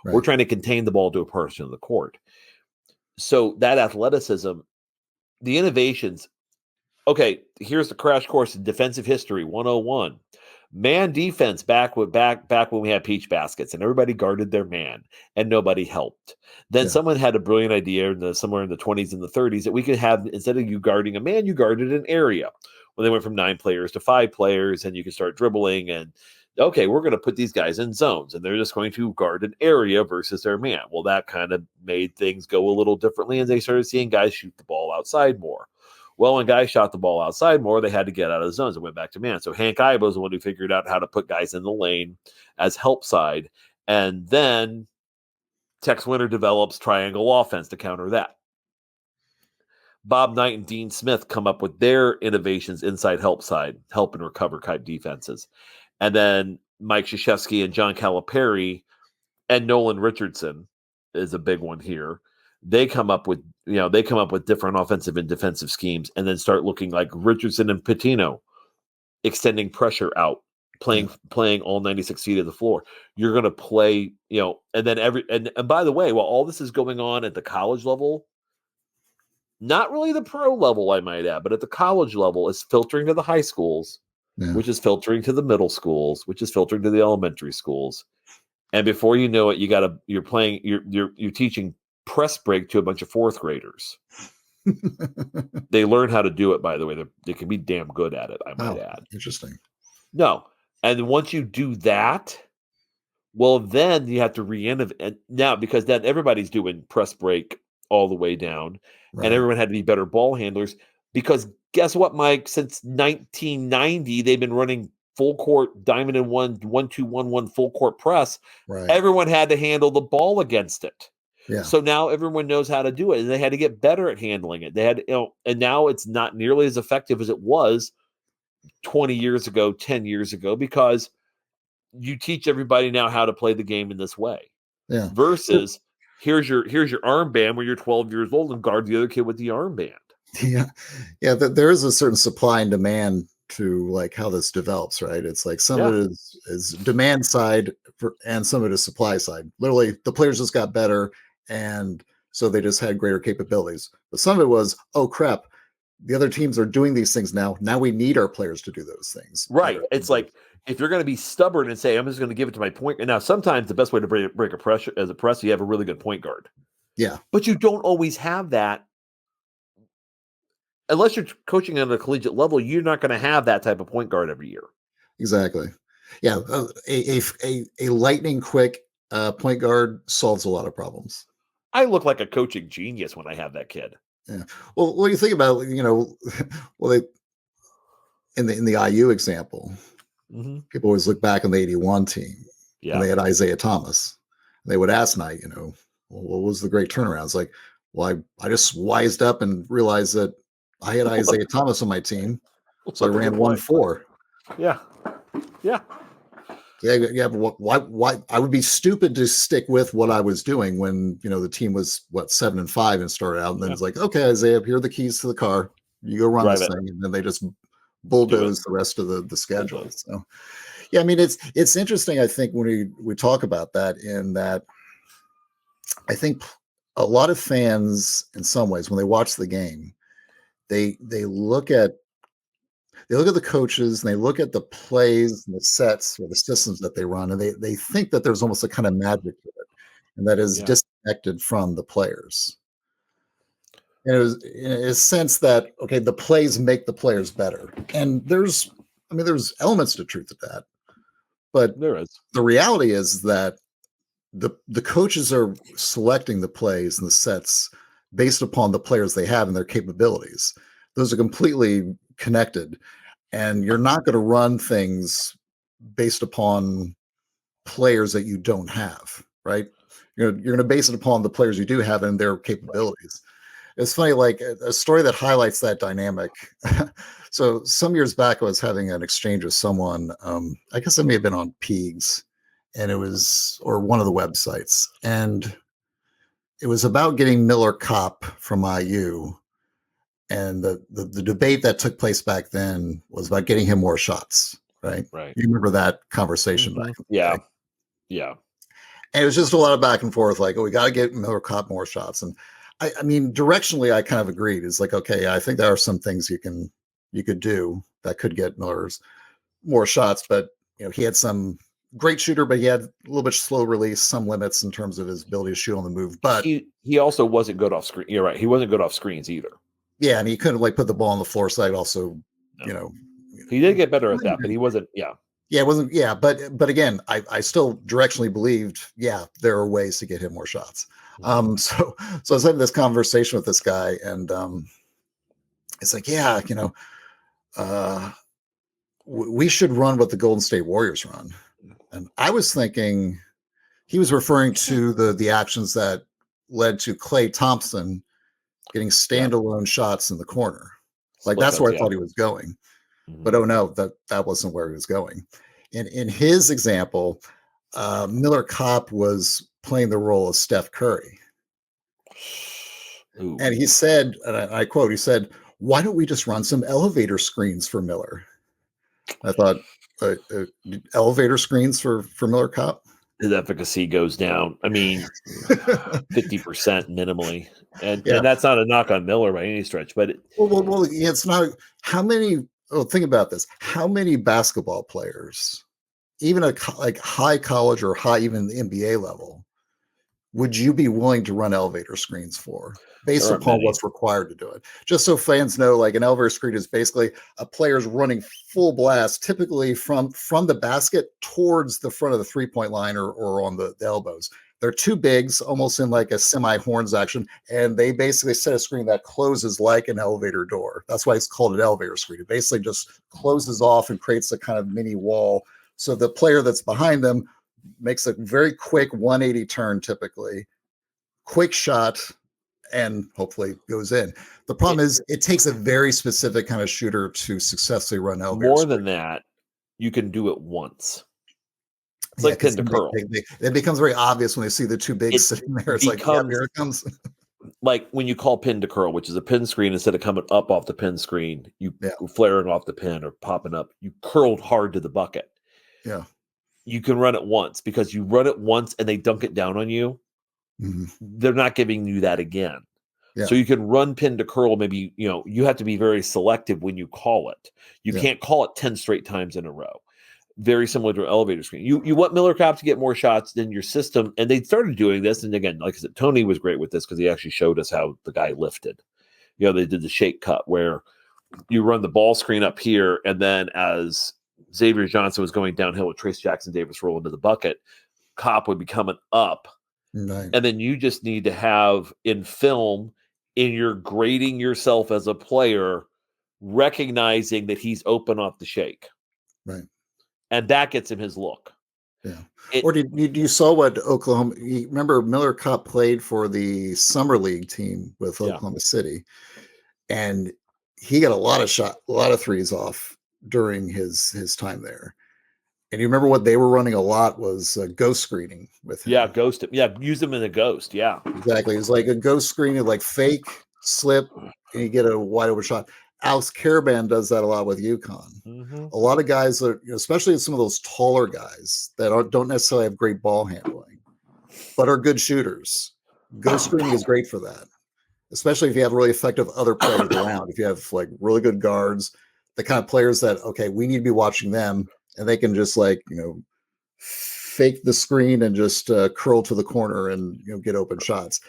Right. We're trying to contain the ball to a portion of the court. So that athleticism, the innovations. Okay, here's the crash course in defensive history 101. Man defense back when we had peach baskets and everybody guarded their man and nobody helped. Then someone had a brilliant idea somewhere in the 20s and the 30s that we could have, instead of you guarding a man, you guarded an area. Well, they went from 9 players to 5 players, and you can start dribbling. And okay, we're going to put these guys in zones, and they're just going to guard an area versus their man. Well, that kind of made things go a little differently, and they started seeing guys shoot the ball outside more. Well, when guys shot the ball outside more, they had to get out of the zones and went back to man. So Hank Ibo was the one who figured out how to put guys in the lane as help side, and then Tex Winter develops triangle offense to counter that. Bob Knight and Dean Smith come up with their innovations inside help side, help and recover type defenses. And then Mike Krzyzewski and John Calipari and Nolan Richardson is a big one here. They come up with different offensive and defensive schemes, and then start looking like Richardson and Pitino, extending pressure out, playing all 96 feet of the floor. You're going to play, and then and by the way, while all this is going on at the college level, not really the pro level, I might add, but at the college level, is filtering to the high schools, which is filtering to the middle schools, which is filtering to the elementary schools. And before you know it, you're teaching press break to a bunch of 4th graders. They learn how to do it, by the way. They can be damn good at it, I might add. Interesting. No. And once you do that, well, then you have to re-innovate. Now, because then everybody's doing press break all the way down, and everyone had to be better ball handlers, because guess what, Mike? Since 1990, they've been running full court diamond and 1-2-1-1 full court press. Right. Everyone had to handle the ball against it. Yeah. So now everyone knows how to do it, and they had to get better at handling it. They had, and now it's not nearly as effective as it was 20 years ago, 10 years ago, because you teach everybody now how to play the game in this way. Yeah. Versus here's your armband when you're 12 years old and guard the other kid with the armband. Yeah. Yeah. There is a certain supply and demand to like how this develops, right? It's like some of it is demand side and some of it is supply side. Literally, the players just got better, and so they just had greater capabilities. But some of it was, oh crap, the other teams are doing these things now. Now we need our players to do those things. Right. It's like, if you're going to be stubborn and say, I'm just going to give it to my point. And now sometimes the best way to break a pressure as a press, you have a really good point guard. Yeah. But you don't always have that unless you're coaching at a collegiate level, you're not going to have that type of point guard every year. Exactly. Yeah, a lightning quick point guard solves a lot of problems. I look like a coaching genius when I have that kid. Yeah. Well, when you think about, well, they in the IU example, people always look back on the '81 team, Yeah. and they had Isaiah Thomas. They would ask Knight, well, what was the great turnaround? It's like, well, I just wised up and realized that I had Isaiah Thomas on my team, so I ran 1-4. Yeah. Yeah. Yeah, but why? I would be stupid to stick with what I was doing when the team was 7-5 and started out, and then it's like, okay, Isaiah, here are the keys to the car. You go run this thing, and then they just bulldoze the rest of the schedule. So, yeah, I mean, it's interesting. I think when we talk about that, in that, I think a lot of fans, in some ways, when they watch the game, they look at the coaches and they look at the plays and the sets or the systems that they run, and they think that there's almost a kind of magic to it, and that is disconnected from the players. And it was in a sense that, okay, the plays make the players better, and there's elements to truth to that, but there is. The reality is that the coaches are selecting the plays and the sets based upon the players they have and their capabilities. Those are completely connected, and you're not going to run things based upon players that you don't have, right? You're going to base it upon the players you do have and their capabilities. It's funny, like a story that highlights that dynamic. So some years back, I was having an exchange with someone. I guess it may have been on Peegs, and it was, or one of the websites, and it was about getting Miller Kopp from IU. And the debate that took place back then was about getting him more shots, right? Right. You remember that conversation back in the day? Yeah. And it was just a lot of back and forth, like, oh, we got to get Miller Kopp more shots. And I mean, directionally, I kind of agreed. It's like, okay, I think there are some things you could do that could get Miller's more shots, but he had some great shooter, but he had a little bit slow release, some limits in terms of his ability to shoot on the move. But he also wasn't good off screen. You're right. He wasn't good off screens either. Yeah, and he couldn't put the ball on the floor side. Also, he did get better at that, but he wasn't. Yeah, it wasn't. Yeah, but again, I still directionally believed. Yeah, there are ways to get him more shots. So I was having this conversation with this guy, and it's like, yeah, we should run what the Golden State Warriors run. And I was thinking he was referring to the actions that led to Klay Thompson getting standalone shots in the corner. Like, that's where I thought he was going. But oh no, that wasn't where he was going. In his example, Miller Kopp was playing the role of Steph Curry. Ooh. And he said, and I quote, he said, "Why don't we just run some elevator screens for Miller?" I thought, elevator screens for Miller Kopp? His efficacy goes down. I mean, 50% minimally. And that's not a knock on Miller by any stretch, but well, it's not. How many? Oh, think about this. How many basketball players, even like high college or high, even the NBA level, would you be willing to run elevator screens for, based upon what's required to do it? Just so fans know, like, an elevator screen is basically a player's running full blast, typically from the basket towards the front of the 3-point line or on the elbows. They're two bigs, almost in like a semi-horns action, and they basically set a screen that closes like an elevator door. That's why it's called an elevator screen. It basically just closes off and creates a kind of mini wall. So the player that's behind them makes a very quick 180 turn, typically, quick shot, and hopefully goes in. The problem is it takes a very specific kind of shooter to successfully run elevator. More than that, you can do it once. It's like pin to curl. It becomes very obvious when they see the two bigs sitting there. It's like, yeah, here it comes. Like when you call pin to curl, which is a pin screen, instead of coming up off the pin screen, you flaring off the pin or popping up, you curled hard to the bucket. Yeah. You can run it once, because you run it once and they dunk it down on you. Mm-hmm. They're not giving you that again. Yeah. So you can run pin to curl. Maybe, you have to be very selective when you call it. You can't call it 10 straight times in a row. Very similar to an elevator screen. You want Miller Kopp to get more shots than your system. And they started doing this. And again, like I said, Tony was great with this because he actually showed us how the guy lifted. they did the shake cut where you run the ball screen up here, and then as Xavier Johnson was going downhill with Trace Jackson Davis roll into the bucket, Kopp would be coming up. Right. And then you just need to have in film, in your grading yourself as a player, recognizing that he's open off the shake. Right. And that gets him his look. Yeah. Or did you saw what Oklahoma? You remember Miller Kopp played for the summer league team with Oklahoma City, and he got a lot of threes off during his time there. And you remember what they were running a lot was ghost screening with him. Yeah, ghost him. Yeah, use him in a ghost. Yeah, exactly. It's like a ghost screening, like fake slip, and you get a wide open shot. Alex Caravan does that a lot with UConn. Mm-hmm. A lot of guys are, especially some of those taller guys that don't necessarily have great ball handling, but are good shooters. Ghost screening is great for that, especially if you have really effective other players around. If you have like really good guards, the kind of players that, okay, we need to be watching them, and they can just like, fake the screen and just curl to the corner and, get open shots.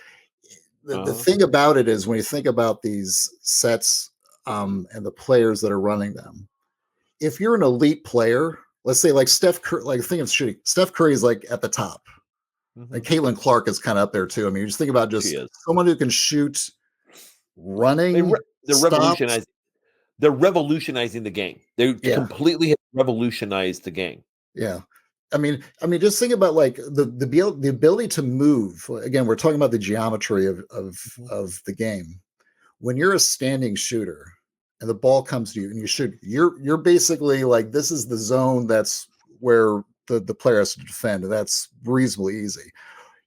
The thing about it is when you think about these sets and the players that are running them, if you're an elite player, let's say like Steph Curry, like think of shooting, Steph Curry is like at the top. Mm-hmm. And Caitlin Clark is kind of up there too. I mean, you just think about just someone who can shoot, running. They're revolutionizing the game. They completely have revolutionized the game. Yeah. I mean, just think about like the ability to move. Again, we're talking about the geometry of the game. When you're a standing shooter and the ball comes to you and you shoot, you're basically like, this is the zone that's where the player has to defend, and that's reasonably easy.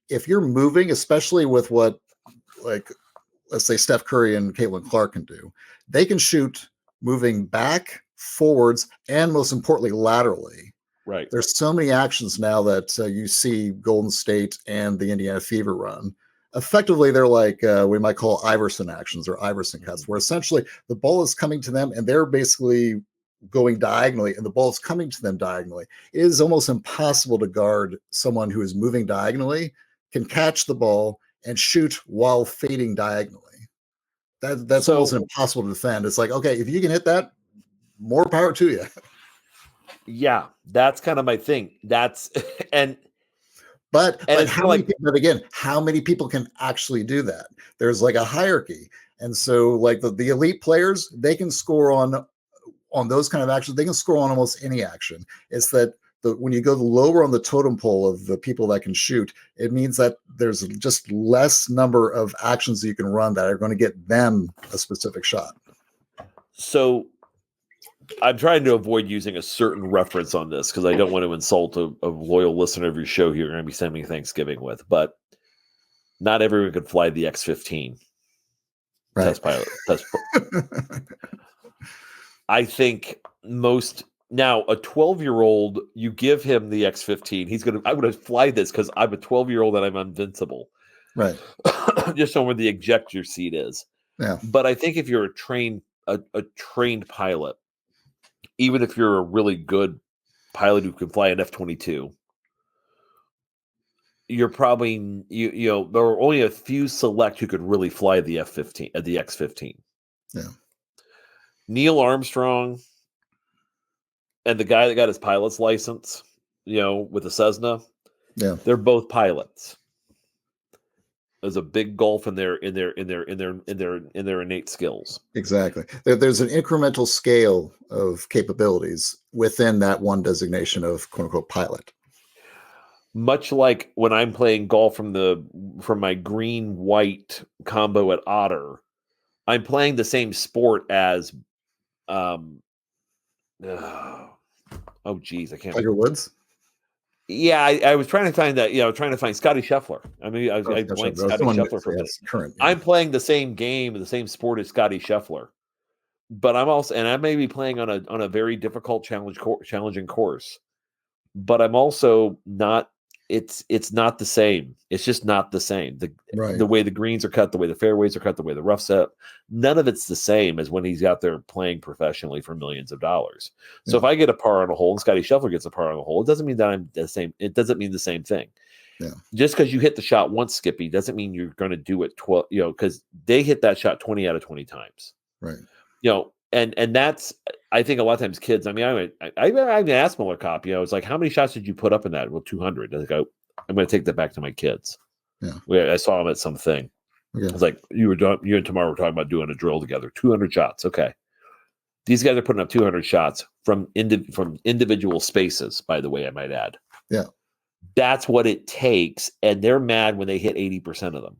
If you're moving, especially with what, like, let's say Steph Curry and Caitlin Clark can do, they can shoot moving back, forwards, and most importantly, laterally. Right. There's so many actions now that you see Golden State and the Indiana Fever run. Effectively, they're like we might call Iverson actions or Iverson cuts, where essentially the ball is coming to them and they're basically going diagonally and the ball is coming to them diagonally. It is almost impossible to guard someone who is moving diagonally, can catch the ball and shoot while fading diagonally. That's almost impossible to defend. It's like, okay, if you can hit that, more power to you. Yeah, that's kind of my thing. But how many people can actually do that? There's like a hierarchy. And so like the elite players, they can score on those kind of actions. They can score on almost any action. It's that when you go lower on the totem pole of the people that can shoot, it means that there's just less number of actions that you can run that are going to get them a specific shot. So I'm trying to avoid using a certain reference on this because I don't want to insult a loyal listener of your show here. You're going to be sending me Thanksgiving with, but not everyone could fly the X-15 test pilot. I think now a 12-year-old, you give him the X-15, I'm going to fly this because I'm a 12-year-old and I'm invincible. Right. Just on where the ejector seat is. Yeah. But I think if you're a trained pilot, even if you're a really good pilot who can fly an F-22, you're probably there are only a few select who could really fly the F-15 at the X-15. Yeah. Neil Armstrong and the guy that got his pilot's license, with the Cessna, they're both pilots. There's a big gulf in their innate skills. Exactly. There's an incremental scale of capabilities within that one designation of quote unquote pilot. Much like when I'm playing golf from my green-white combo at Otter, I'm playing the same sport as I can't. Tiger Woods. Yeah, I was trying to find that. Trying to find Scotty Scheffler. I mean, I blanked Scotty Scheffler for a minute. Current. Yeah. I'm playing the same game, the same sport as Scotty Scheffler, but I may be playing on a very difficult challenging course, but I'm also not. It's not the same. It's just not the same. The way the greens are cut, the way the fairways are cut, the way the rough's set, none of it's the same as when he's out there playing professionally for millions of dollars. So if I get a par on a hole and Scotty Scheffler gets a par on a hole, it doesn't mean that I'm the same. It doesn't mean the same thing. Yeah. Just because you hit the shot once, Skippy, doesn't mean you're going to do it 12, because they hit that shot 20 out of 20 times. Right. And that's, I think a lot of times kids, I mean, I asked Miller Cop, it's like, how many shots did you put up in that? Well, 200. I go, I'm going to take that back to my kids. Yeah. I saw them at something. Okay. I was like, you and Tamar were talking about doing a drill together, 200 shots. Okay. These guys are putting up 200 shots from individual spaces, by the way, I might add. Yeah. That's what it takes. And they're mad when they hit 80% of them.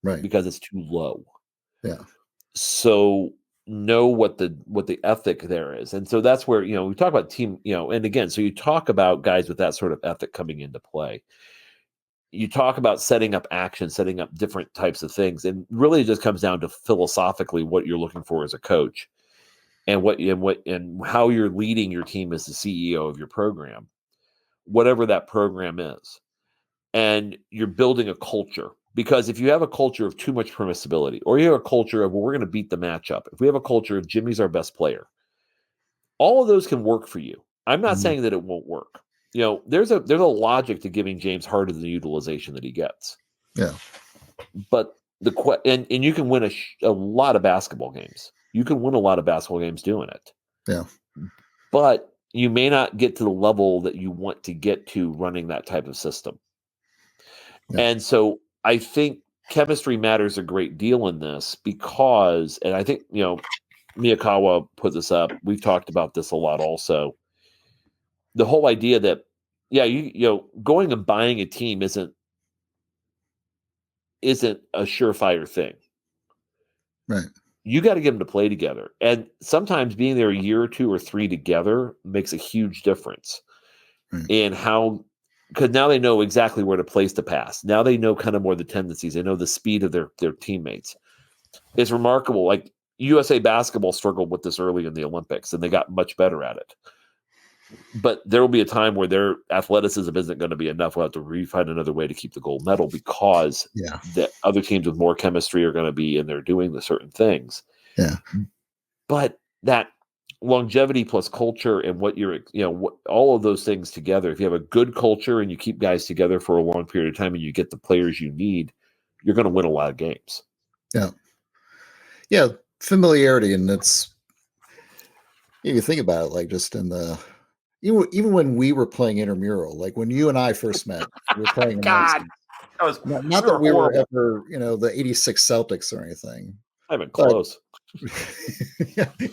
Right. Because it's too low. Yeah. So know what the ethic there is. And so that's where, we talk about team, and again, so you talk about guys with that sort of ethic coming into play. You talk about setting up action, setting up different types of things. And really it just comes down to philosophically what you're looking for as a coach and how you're leading your team as the CEO of your program, whatever that program is. And you're building a culture, because if you have a culture of too much permissibility, or you have a culture of, well, we're going to beat the matchup. If we have a culture of Jimmy's our best player, all of those can work for you. I'm not saying that it won't work. There's a logic to giving James Harden the utilization that he gets. Yeah. But and you can win a lot of basketball games. You can win a lot of basketball games doing it. Yeah. But you may not get to the level that you want to get to running that type of system. Yeah. And so I think chemistry matters a great deal in this because, and I think, Miyakawa put this up. We've talked about this a lot also. The whole idea that, going and buying a team isn't a surefire thing. Right. You got to get them to play together. And sometimes being there a year or 2 or 3 together makes a huge difference in how, because now they know exactly where to place the pass. Now they know kind of more the tendencies. They know the speed of their teammates. It's remarkable. Like USA basketball struggled with this early in the Olympics, and they got much better at it. But there will be a time where their athleticism isn't going to be enough. We'll have to find another way to keep the gold medal because the other teams with more chemistry are going to be in there doing the certain things. Yeah. But that longevity plus culture and what you're, all of those things together, if you have a good culture and you keep guys together for a long period of time and you get the players you need, you're going to win a lot of games. Yeah. Yeah. Familiarity. And it's, you think about it, like just in the, even when we were playing intramural, like when you and I first met, we were playing. God, that was not that we were ever, the '86 Celtics or anything. I've been close.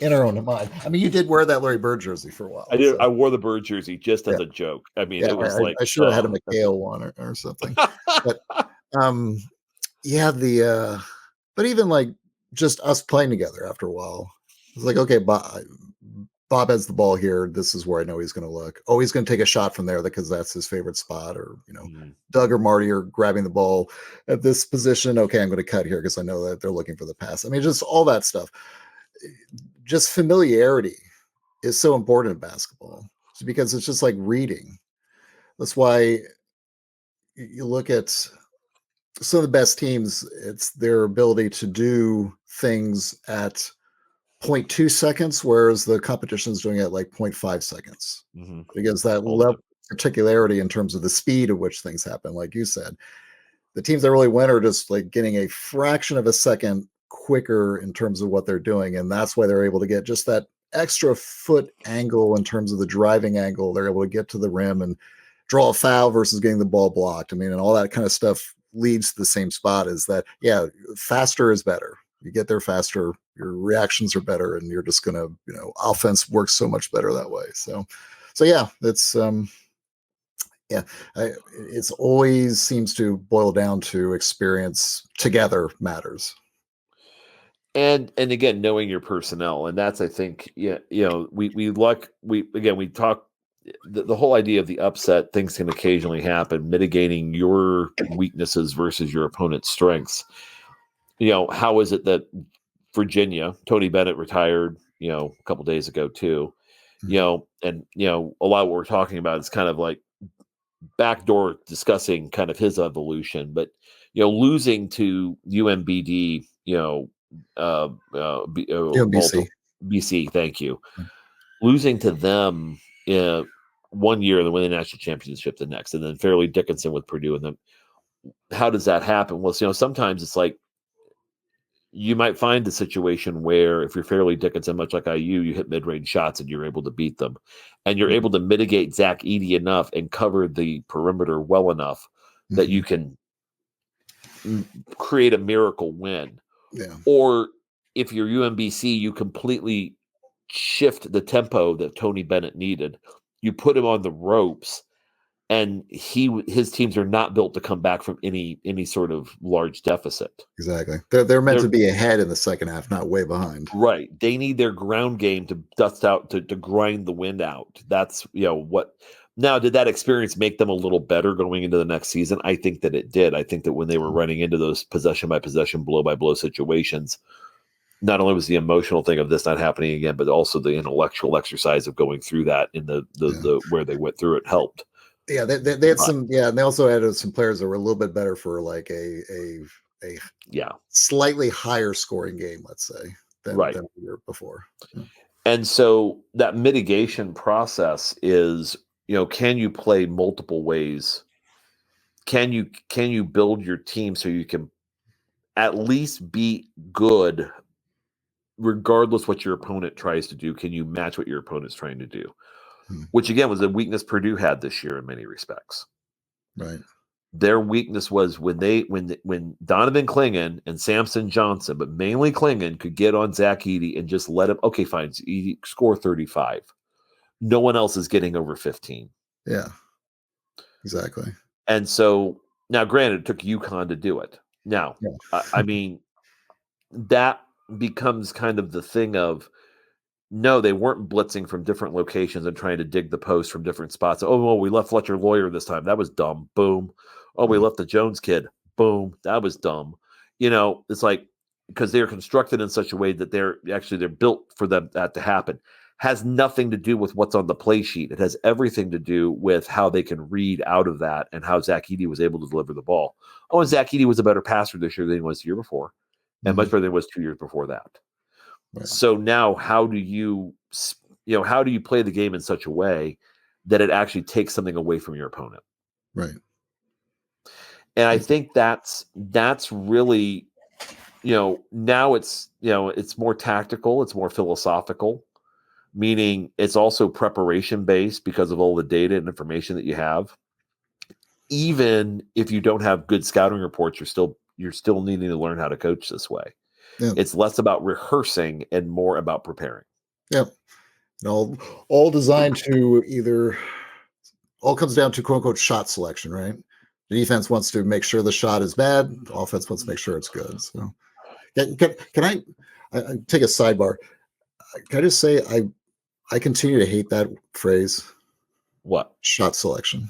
In our own mind. I mean, you did wear that Larry Bird jersey for a while. I did. So. I wore the Bird jersey just as a joke. I mean, it was I should have had a McHale one or something. But but even like just us playing together after a while, it's like, okay, Bob has the ball here. This is where I know he's going to look. Oh, he's going to take a shot from there because that's his favorite spot. Or, Doug or Marty are grabbing the ball at this position. Okay, I'm going to cut here because I know that they're looking for the pass. I mean, just all that stuff. Just familiarity is so important in basketball because it's just like reading. That's why you look at some of the best teams. It's their ability to do things at 0.2 seconds, whereas the competition is doing it at like 0.5 seconds because that level of particularity in terms of the speed at which things happen, like you said, the teams that really win are just like getting a fraction of a second quicker in terms of what they're doing. And that's why they're able to get just that extra foot angle in terms of the driving angle. They're able to get to the rim and draw a foul versus getting the ball blocked. I mean, and all that kind of stuff leads to the same spot is that, faster is better. You get there faster, your reactions are better, and you're just going to, offense works so much better that way. So yeah, it's, it's always seems to boil down to experience together matters. And again, knowing your personnel. And that's, I think, we talk the whole idea of the upset, things can occasionally happen, mitigating your weaknesses versus your opponent's strengths. How is it that Virginia, Tony Bennett retired, a couple of days ago too, and, a lot of what we're talking about is kind of like backdoor discussing kind of his evolution, but, losing to UMBD, BC, thank you. Losing to them one year and then win the national championship the next, and then Fairleigh Dickinson with Purdue. And then how does that happen? Well, sometimes it's like you might find a situation where if you're Fairleigh Dickinson, much like IU, you hit mid-range shots and you're able to beat them, and you're able to mitigate Zach Edey enough and cover the perimeter well enough that you can create a miracle win. Yeah. Or if you're UMBC, you completely shift the tempo that Tony Bennett needed. You put him on the ropes, and his teams are not built to come back from any sort of large deficit. Exactly. They're meant to be ahead in the second half, not way behind. Right. They need their ground game to dust out, to grind the wind out. That's what. Now, did that experience make them a little better going into the next season? I think that it did. I think that when they were running into those possession by possession, blow by blow situations, not only was the emotional thing of this not happening again, but also the intellectual exercise of going through that in the where they went through it helped. Yeah, they had some. Yeah, and they also added some players that were a little bit better for like a slightly higher scoring game, let's say, than the year before. Yeah. And so that mitigation process is, can you play multiple ways? Can you build your team so you can at least be good, regardless what your opponent tries to do? Can you match what your opponent's trying to do? Which again was a weakness Purdue had this year in many respects. Right. Their weakness was when Donovan Clingan and Samson Johnson, but mainly Clingan, could get on Zach Edey and just let him. Okay, fine, Edey, score 35. No one else is getting over 15. Yeah, exactly. And so now, granted, it took UConn to do it. Now, I mean, that becomes kind of the thing of. No, they weren't blitzing from different locations and trying to dig the post from different spots. Oh, well, we left Fletcher Lawyer this time. That was dumb. Boom. Oh, we left the Jones kid. Boom. That was dumb. It's like because they're constructed in such a way that they're built for that to happen. Has nothing to do with what's on the play sheet. It has everything to do with how they can read out of that and how Zach Edey was able to deliver the ball. Oh, and Zach Edey was a better passer this year than he was the year before, and much better than he was 2 years before that. Right. So now how do you play the game in such a way that it actually takes something away from your opponent? Right. And I think that's really, now it's more tactical, it's more philosophical, meaning it's also preparation based because of all the data and information that you have. Even if you don't have good scouting reports, you're still needing to learn how to coach this way. Yeah. It's less about rehearsing and more about preparing. Yep. All designed to all comes down to quote unquote shot selection, right? The defense wants to make sure the shot is bad. The offense wants to make sure it's good. So can I take a sidebar? Can I just say I continue to hate that phrase. What? Shot selection.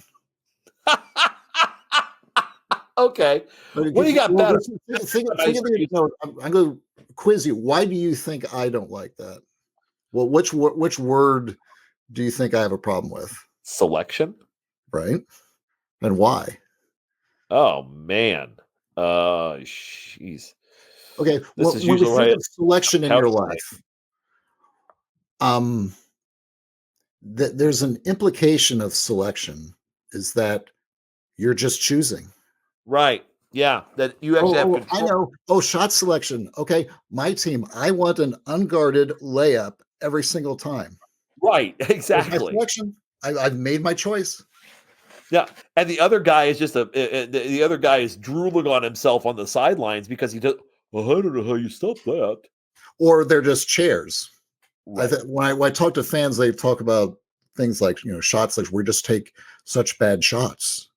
Okay. What do you got better? I'm going to quiz you. Why do you think I don't like that? Well, which word do you think I have a problem with? Selection. Right. And why? Oh, man. Jeez. Okay. When we think of selection in your life, there's an implication of selection is that you're just choosing. Right. Yeah. That you actually have control. I know. Oh, shot selection. Okay. My team, I want an unguarded layup every single time. Right. Exactly. My selection. I've made my choice. Yeah. And the other guy is the other guy is drooling on himself on the sidelines because he does. Well, I don't know how you stop that. Or they're just chairs. Right. When I talk to fans, they talk about things like, shots like we just take such bad shots.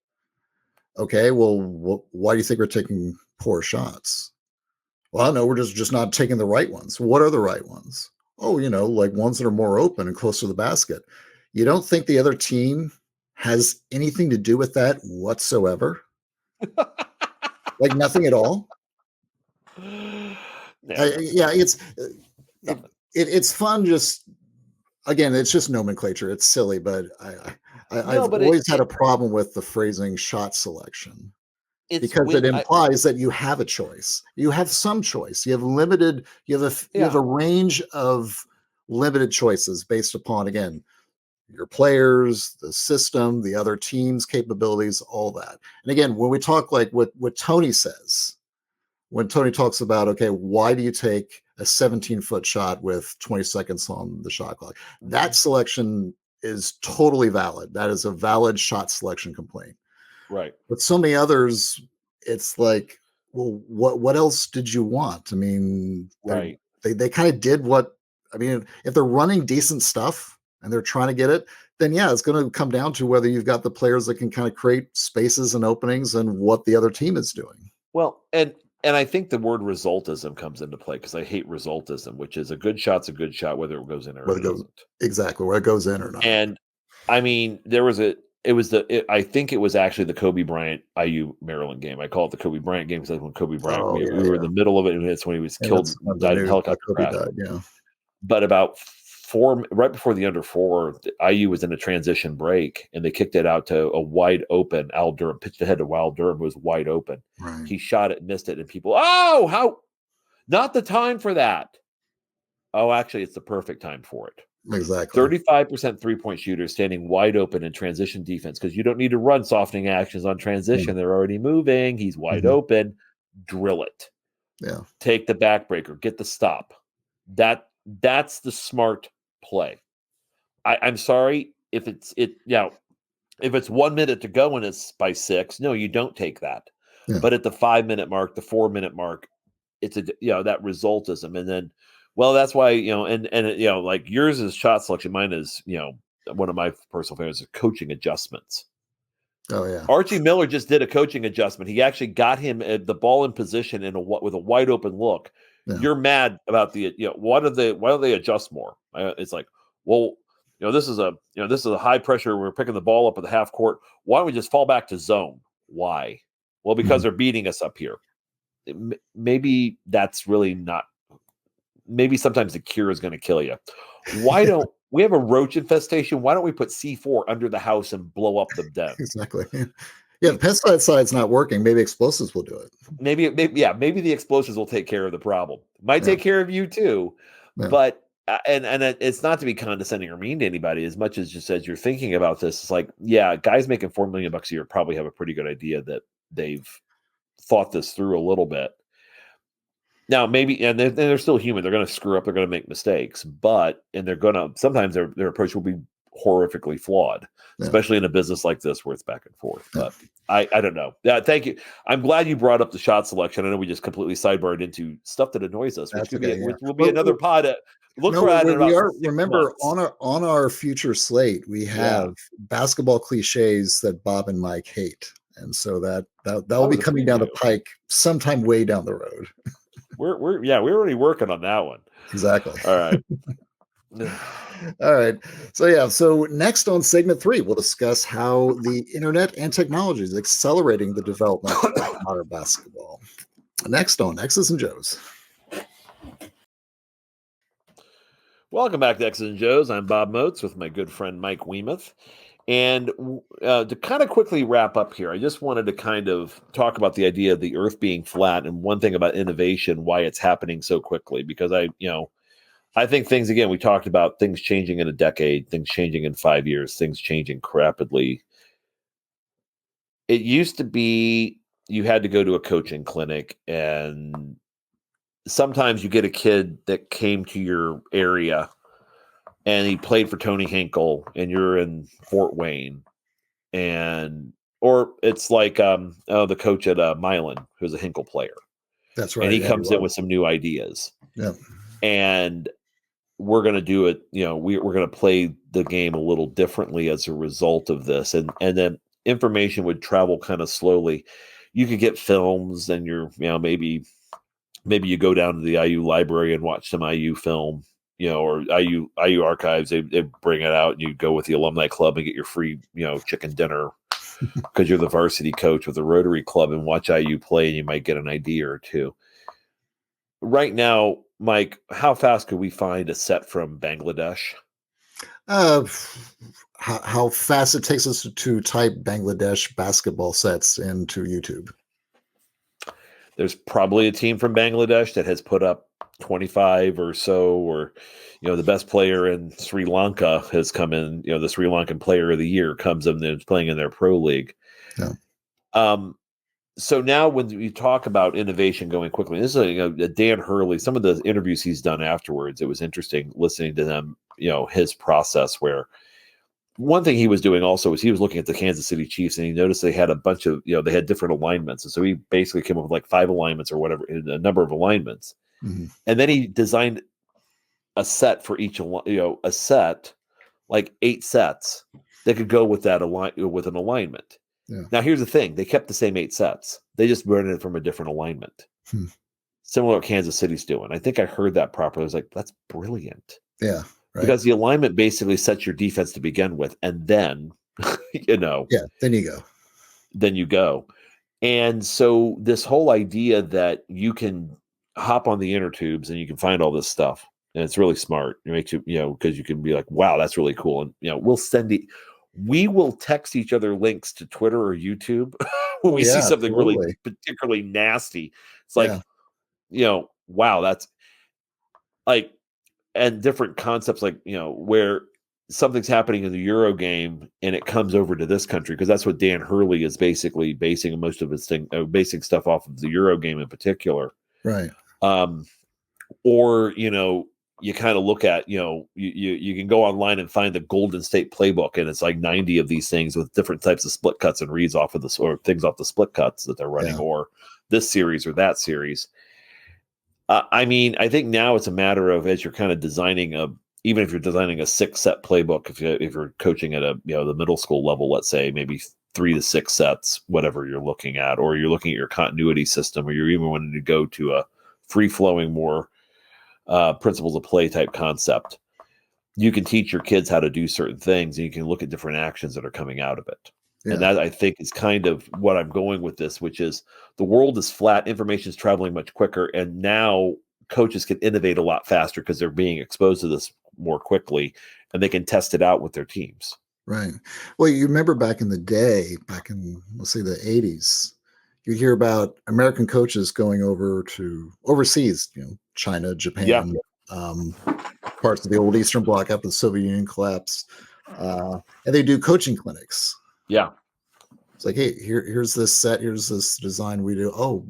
Okay, well, why do you think we're taking poor shots? Well, no, we're just not taking the right ones. What are the right ones? Oh, like ones that are more open and close to the basket. You don't think the other team has anything to do with that whatsoever? Like nothing at all? It's fun. Just again, it's just nomenclature. It's silly, but I've always had a problem with the phrasing shot selection because it implies that you have a choice. You have some choice. You have you have a range of limited choices based upon, again, your players, the system, the other team's capabilities, all that. And again, when we talk like what Tony says, when Tony talks about, okay, why do you take a 17-foot shot with 20 seconds on the shot clock? That selection is totally valid. That is a valid shot selection complaint. Right. But so many others, it's like, well, what else did you want? I mean, Right. they kind of did what, I mean, if they're running decent stuff and they're trying to get it, then yeah, it's going to come down to whether you've got the players that can kind of create spaces and openings and what the other team is doing. Well, and I think the word resultism comes into play because I hate resultism, which is a good shot's a good shot, whether it goes in or Whether it it goes doesn't. exactly where it goes in or not. And I mean, I think it was actually the Kobe Bryant IU Maryland game. I call it the Kobe Bryant game because when Kobe Bryant, we were in the middle of it, and it's when he was killed, died in a helicopter crash. Yeah. But about right before the under 4, the IU was in a transition break, and they kicked it out to a wide open Al Durham, pitched ahead to Wild Durham, was wide open. Right. He shot it, missed it, and people, oh, how not the time for that. Oh, actually, it's the perfect time for it. Exactly. 35% 3-point shooters standing wide open in transition defense because you don't need to run softening actions on transition. They're already moving. He's wide open. Drill it. Yeah. Take the backbreaker. Get the stop. That's the smart play. I'm sorry if it's 1 minute to go and it's by 6. No, you don't take that. Yeah. But at the 5-minute mark, the 4-minute mark, it's that resultism. And then, well, that's why, and like yours is shot selection. Mine is, one of my personal favorites is coaching adjustments. Oh yeah. Archie Miller just did a coaching adjustment. He actually got him the ball in position with a wide open look. Yeah. You're mad about why do they adjust more? It's like, well, this is a high pressure. We're picking the ball up at the half court. Why don't we just fall back to zone? Why? Well, because they're beating us up here. Maybe that's really not. Maybe sometimes the cure is going to kill you. Why don't we have a roach infestation? Why don't we put C4 under the house and blow up the den? Exactly. Yeah, the pesticide side's not working. Maybe explosives will do it. Maybe the explosives will take care of the problem. Might take care of you too, but and it's not to be condescending or mean to anybody as much as just as you're thinking about this. It's like, yeah, guys making $4 million a year probably have a pretty good idea that they've thought this through a little bit. Now, maybe, and they're still human. They're going to screw up. They're going to make mistakes, sometimes their approach will be horrifically flawed, especially in a business like this where it's back and forth. But I don't know. Thank you. I'm glad you brought up the shot selection. I know we just completely sidebarred into stuff that annoys us, which will be another pod. Remember, on our future slate, we have basketball cliches that Bob and Mike hate. And so that will be coming down the pike sometime way down the road. We're already working on that one. Exactly. All right. All right. So next on segment 3, we'll discuss how the internet and technology is accelerating the development of modern basketball. Next on X's and Joe's. Welcome back to X's and Joe's. I'm Bob Moats with my good friend Mike Weemuth. And to kind of quickly wrap up here, I just wanted to kind of talk about the idea of the earth being flat and one thing about innovation, why it's happening so quickly. Because I think things, again, we talked about things changing in a decade, things changing in 5 years, things changing rapidly. It used to be you had to go to a coaching clinic, and sometimes you get a kid that came to your area and he played for Tony Hinkle, and you're in Fort Wayne, or it's like the coach at Milan, who's a Hinkle player. That's right. And he comes in with some new ideas. Yeah. And we're going to do it. We're going to play the game a little differently as a result of this. And then information would travel kind of slowly. You could get films, and maybe you go down to the IU library and watch some IU film. Or IU archives, they bring it out, and you go with the alumni club and get your free, chicken dinner because you're the varsity coach with the Rotary Club and watch IU play, and you might get an idea or two. Right now, Mike, how fast could we find a set from Bangladesh? How fast it takes us to type Bangladesh basketball sets into YouTube. There's probably a team from Bangladesh that has put up 25 or so, or, the best player in Sri Lanka has come in, the Sri Lankan player of the year comes in and is playing in their pro league. Yeah. So now when you talk about innovation going quickly, this is Dan Hurley, some of the interviews he's done afterwards, it was interesting listening to them, his process, where one thing he was doing also was he was looking at the Kansas City Chiefs, and he noticed they had a bunch of, they had different alignments. And so he basically came up with like 5 alignments or whatever, a number of alignments. Mm-hmm. And then he designed a set for each, a set, like 8 sets that could go with that with an alignment. Yeah. Now, here's the thing. They kept the same 8 sets. They just burned it from a different alignment. Similar to what Kansas City's doing. I think I heard that properly. I was like, that's brilliant. Yeah. Right. Because the alignment basically sets your defense to begin with. And then, Yeah, then you go. Then you go. And so this whole idea that you can hop on the inner tubes and you can find all this stuff. And it's really smart. It makes you, because you can be like, wow, that's really cool. And, we will text each other links to Twitter or YouTube when we see something really particularly nasty. It's like, wow, that's like, and different concepts, like, where something's happening in the Euro game and it comes over to this country, because that's what Dan Hurley is basically basing most of his basic stuff off of the Euro game in particular. Right. Or, you kind of look at, you can go online and find the Golden State playbook, and it's like 90 of these things with different types of split cuts and reads off of this, or things off the split cuts that they're running, or this series or that series. I mean, I think now it's a matter of, as you're kind of designing even if you're designing a 6-set playbook, if you're coaching at the middle school level, let's say maybe 3 to 6 sets, whatever you're looking at, or you're looking at your continuity system, or you're even wanting to go to a free flowing, more principles of play type concept. You can teach your kids how to do certain things, and you can look at different actions that are coming out of it. Yeah. And that, I think, is kind of what I'm going with this, which is the world is flat. Information is traveling much quicker. And now coaches can innovate a lot faster because they're being exposed to this more quickly, and they can test it out with their teams. Right. Well, you remember back in the day, back in, let's say, the 80s, you'd hear about American coaches going over to overseas, China, Japan, parts of the old Eastern Bloc after the Soviet Union collapse. And they do coaching clinics. Yeah. It's like, hey, here's this set, here's this design we do. Oh,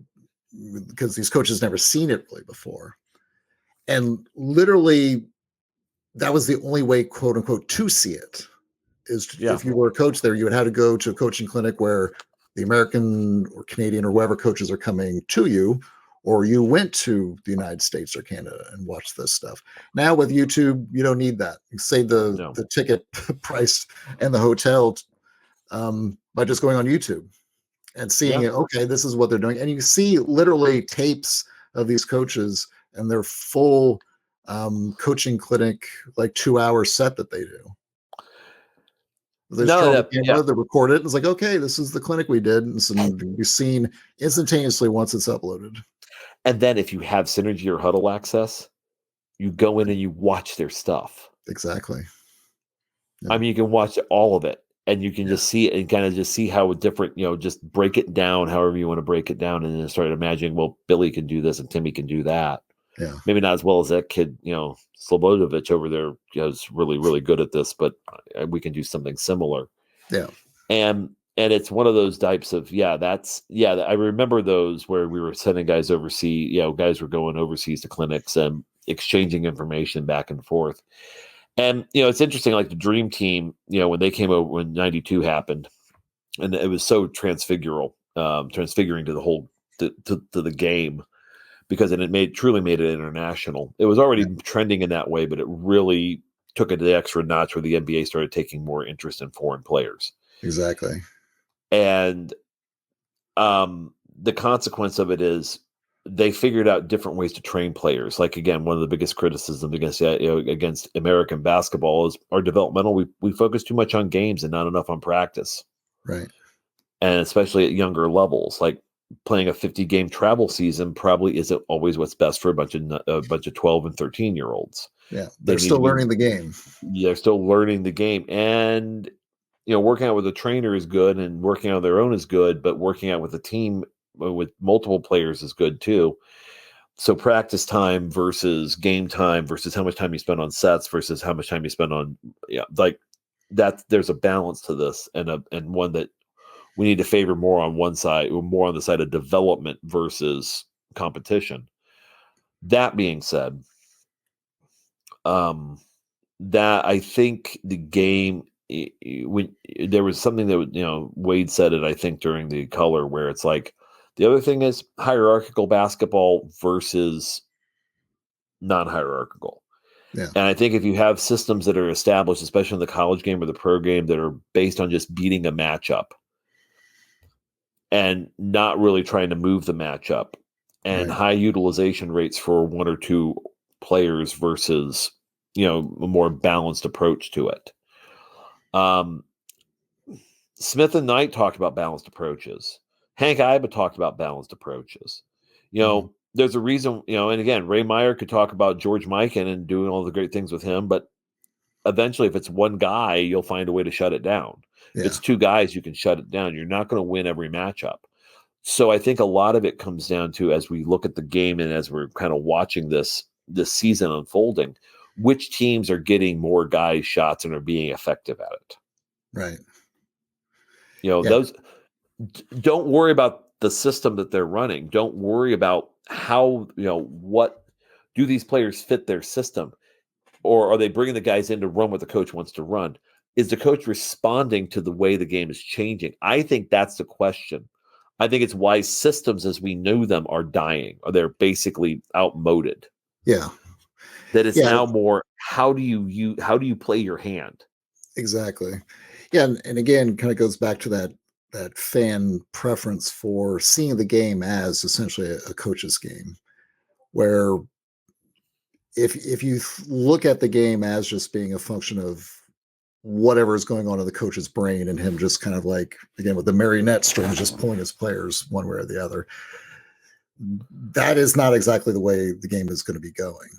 because these coaches never seen it really before. And literally, that was the only way, quote unquote, to see it. If you were a coach there, you would have to go to a coaching clinic where the American or Canadian or whoever coaches are coming to you, or you went to the United States or Canada and watched this stuff. Now with YouTube, you don't need that. You save the ticket price and the hotel by just going on YouTube and seeing it. Okay, this is what they're doing. And you see literally tapes of these coaches and their full coaching clinic, like 2-hour set that they do. They record it. It's like, okay, this is the clinic we did. And so be seen instantaneously once it's uploaded. And then if you have Synergy or Huddle access, you go in and you watch their stuff. Exactly. Yeah. I mean, you can watch all of it, and you can just see it and kind of just see how different, just break it down however you want to break it down, and then start imagining, well, Billy can do this and Timmy can do that. Yeah. Maybe not as well as that kid, Slobodovic over there is really, really good at this, but we can do something similar. Yeah. And it's one of those types of, I remember those where we were sending guys overseas, guys were going overseas to clinics and exchanging information back and forth. And, it's interesting, like the Dream Team, when they came over, when 92 happened, and it was so transfiguring to the whole, to the game, because it truly made it international. It was already trending in that way, but it really took it to the extra notch where the NBA started taking more interest in foreign players. Exactly. And the consequence of it is they figured out different ways to train players. Like, again, one of the biggest criticisms against American basketball is our developmental. We focus too much on games and not enough on practice. Right. And especially at younger levels, like playing a 50-game travel season probably isn't always what's best for a bunch of 12 and 13-year-olds. Yeah. They're still learning the game. Yeah, they're still learning the game. And working out with a trainer is good, and working out on their own is good, but working out with a team with multiple players is good too. So practice time versus game time versus how much time you spend on sets versus how much time you spend on, like that. There's a balance to this, and one that we need to favor more on one side, or more on the side of development versus competition. That being said, that I think the game, when there was something that Wade said it, I think during the color, where it's like the other thing is hierarchical basketball versus non-hierarchical. Yeah. And I think if you have systems that are established, especially in the college game or the pro game, that are based on just beating a matchup and not really trying to move the matchup, and high utilization rates for one or two players versus a more balanced approach to it. Smith and Knight talked about balanced approaches. Hank Iba talked about balanced approaches. There's a reason, and again, Ray Meyer could talk about George Mikan and doing all the great things with him, but eventually if it's one guy, you'll find a way to shut it down. Yeah. If it's two guys, you can shut it down. You're not going to win every matchup. So I think a lot of it comes down to, as we look at the game and as we're kind of watching this season unfolding, which teams are getting more guys shots and are being effective at it. Right. Those, don't worry about the system that they're running. Don't worry about how, what do these players fit their system, or are they bringing the guys in to run what the coach wants to run? Is the coach responding to the way the game is changing? I think that's the question. I think it's why systems as we know them are dying, or they're basically outmoded. Yeah. That it's now more, how do you play your hand? Exactly. Yeah. And again, kind of goes back to that fan preference for seeing the game as essentially a coach's game, where if you look at the game as just being a function of whatever is going on in the coach's brain and him just kind of like, again, with the marionette strings, just pulling his players one way or the other, that is not exactly the way the game is going to be going.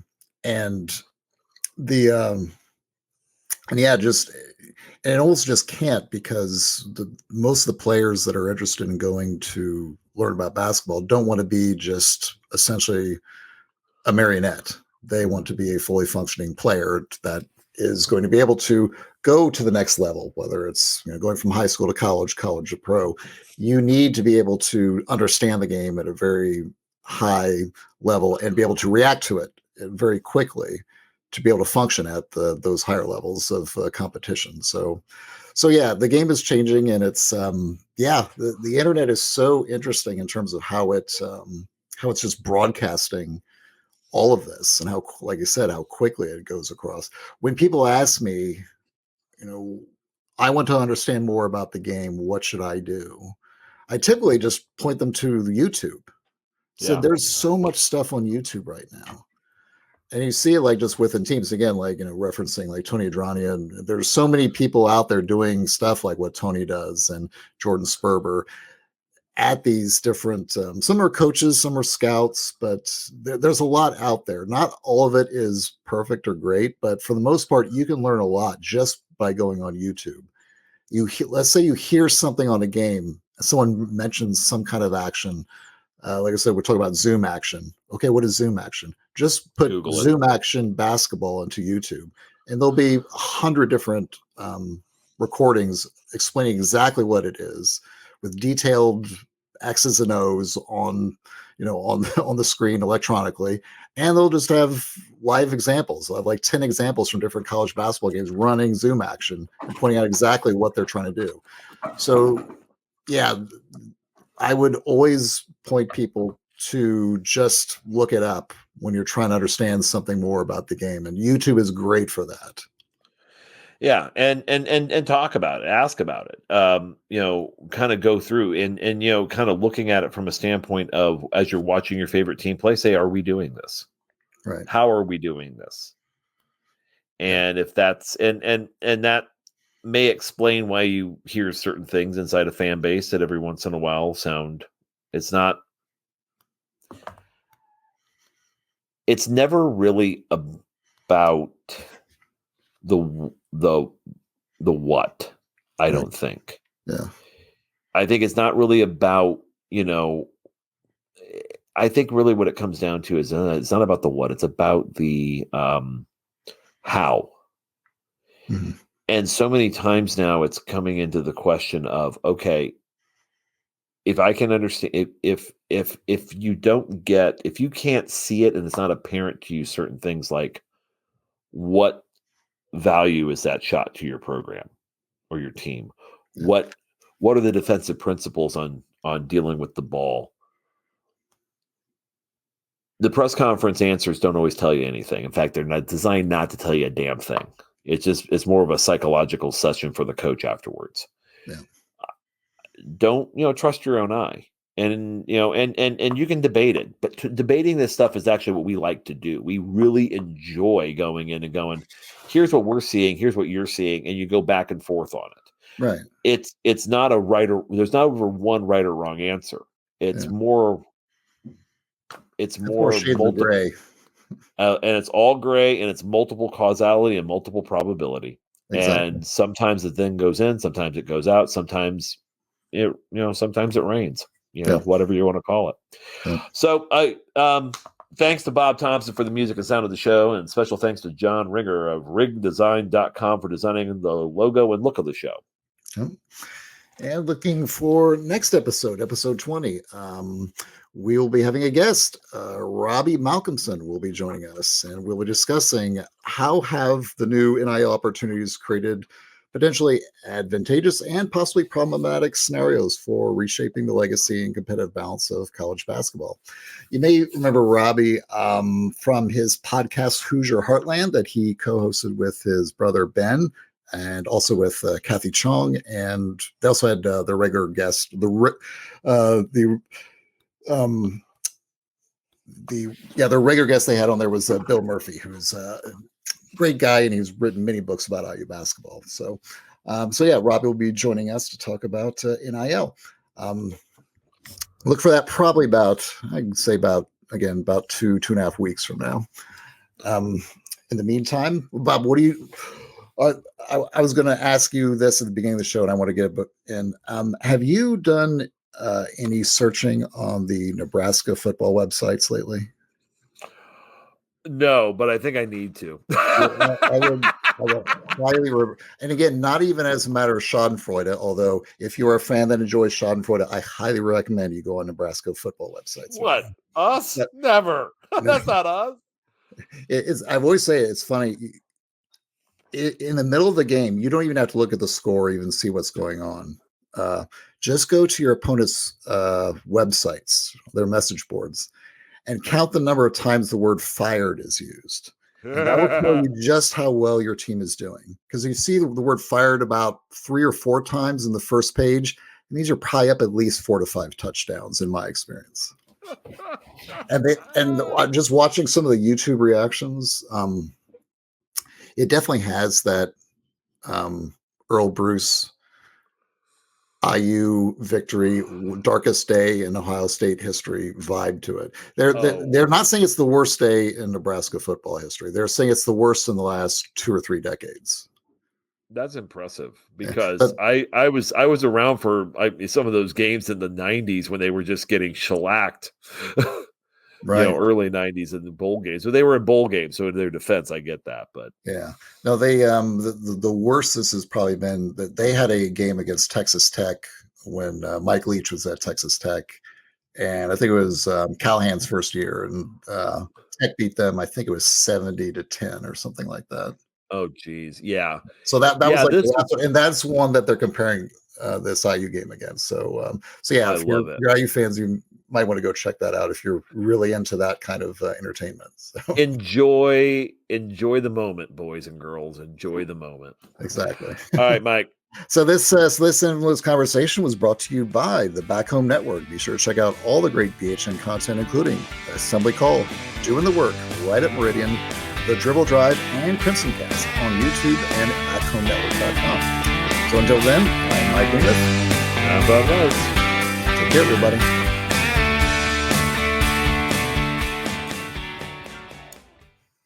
And and it almost just can't, because most of the players that are interested in going to learn about basketball don't want to be just essentially a marionette. They want to be a fully functioning player that is going to be able to go to the next level, whether it's going from high school to college to pro. You need to be able to understand the game at a very high level and be able to react to it very quickly to be able to function at those higher levels of competition. So yeah, the game is changing, and it's the internet is so interesting in terms of how it's just broadcasting all of this, and how, like you said, how quickly it goes across. When people ask me, I want to understand more about the game, what should I do? I typically just point them to the YouTube. So there's so much stuff on YouTube right now. And you see it like just within teams, again, like, referencing like Tony Adrania, and there's so many people out there doing stuff like what Tony does, and Jordan Sperber at these different, some are coaches, some are scouts, but there's a lot out there. Not all of it is perfect or great, but for the most part, you can learn a lot just by going on YouTube. Let's say you hear something on a game, someone mentions some kind of action. Like I said, we're talking about Zoom action. Okay, what is Zoom action? Just put Google Zoom action basketball into YouTube, and there'll be 100 different recordings explaining exactly what it is, with detailed X's and O's on the screen electronically, and they'll just have live examples. They'll have like 10 examples from different college basketball games running Zoom action and pointing out exactly what they're trying to do. So yeah, I would always point people to just look it up when you're trying to understand something more about the game, and YouTube is great for that. Yeah, and talk about it, ask about it. Kind of go through and kind of looking at it from a standpoint of, as you're watching your favorite team play, say, are we doing this? Right. How are we doing this? And if that's and that may explain why you hear certain things inside a fan base that every once in a while it's never really about the what, I don't think. Yeah. I think it's not really about, I think really what it comes down to is it's not about the what, it's about the how. Mhm. And so many times now it's coming into the question of, okay, if I can understand, if you can't see it and it's not apparent to you, certain things like what value is that shot to your program or your team? Yeah. What are the defensive principles on dealing with the ball? The press conference answers don't always tell you anything. In fact, they're not designed not to tell you a damn thing. It's more of a psychological session for the coach afterwards. Yeah. Don't, trust your own eye. And and you can debate it, but debating this stuff is actually what we like to do. We really enjoy going in and going, here's what we're seeing, here's what you're seeing, and you go back and forth on it. Right. It's not a right or there's not over one right or wrong answer. It's more More shades of gray. And it's all gray, and it's multiple causality and multiple probability. Exactly. And sometimes it then goes in, sometimes it goes out, sometimes sometimes it rains. Whatever you want to call it. Yeah. So thanks to Bob Thompson for the music and sound of the show, and special thanks to John Ringer of rigdesign.com for designing the logo and look of the show. Yeah. And looking for next episode 20. We will be having a guest. Robbie Malcolmson will be joining us, and we'll be discussing how have the new NIL opportunities created potentially advantageous and possibly problematic scenarios for reshaping the legacy and competitive balance of college basketball. You may remember Robbie from his podcast Hoosier Heartland that he co-hosted with his brother Ben, and also with Kathy Chong, and they also had their regular guest, the regular guest they had on there was Bill Murphy, who's great guy, and he's written many books about IU basketball. So Robbie will be joining us to talk about NIL. Look for that probably about 2.5 weeks from now. In the meantime, Bob, what do you? I was going to ask you this at the beginning of the show, and I want to get it in. Have you done any searching on the Nebraska football websites lately? No, but I think I need to. I would highly, and again, not even as a matter of Schadenfreude, although if you are a fan that enjoys Schadenfreude, I highly recommend you go on Nebraska football websites. What? Us? Never. That's not us. I always say it's funny. In the middle of the game, you don't even have to look at the score or even see what's going on. Just go to your opponent's websites, their message boards, and count the number of times the word fired is used. And that will tell you just how well your team is doing. Because you see the word fired about 3 or 4 times in the first page, it means you're probably up at least 4 to 5 touchdowns, in my experience. And just watching some of the YouTube reactions, it definitely has that Earl Bruce IU victory, darkest day in Ohio State history vibe to it. They're not saying it's the worst day in Nebraska football history. They're saying it's the worst in the last 2 or 3 decades. That's impressive, because I was around for some of those games in the 90s when they were just getting shellacked. Right. Early 90s in the bowl games. So they were in bowl games, so in their defense, I get that. But yeah, no, they the worst this has probably been that they had a game against Texas Tech when Mike Leach was at Texas Tech, and I think it was Callahan's first year, and Tech beat them. I think it was 70-10 or something like that. Oh, geez, yeah. So that was and that's one that they're comparing this IU game against. So yeah, if you're IU fans, you might want to go check that out if you're really into that kind of entertainment. So. Enjoy the moment, boys and girls. Enjoy the moment. Exactly. All right, Mike. So this endless conversation was brought to you by the Back Home Network. Be sure to check out all the great BHN content, including Assembly Call, Doing the Work, Right at Meridian, The Dribble Drive, and Crimson Cast on YouTube and at HomeNetwork.com. So until then, I'm Mike Davis. I'm Bob Rose. Take care, everybody.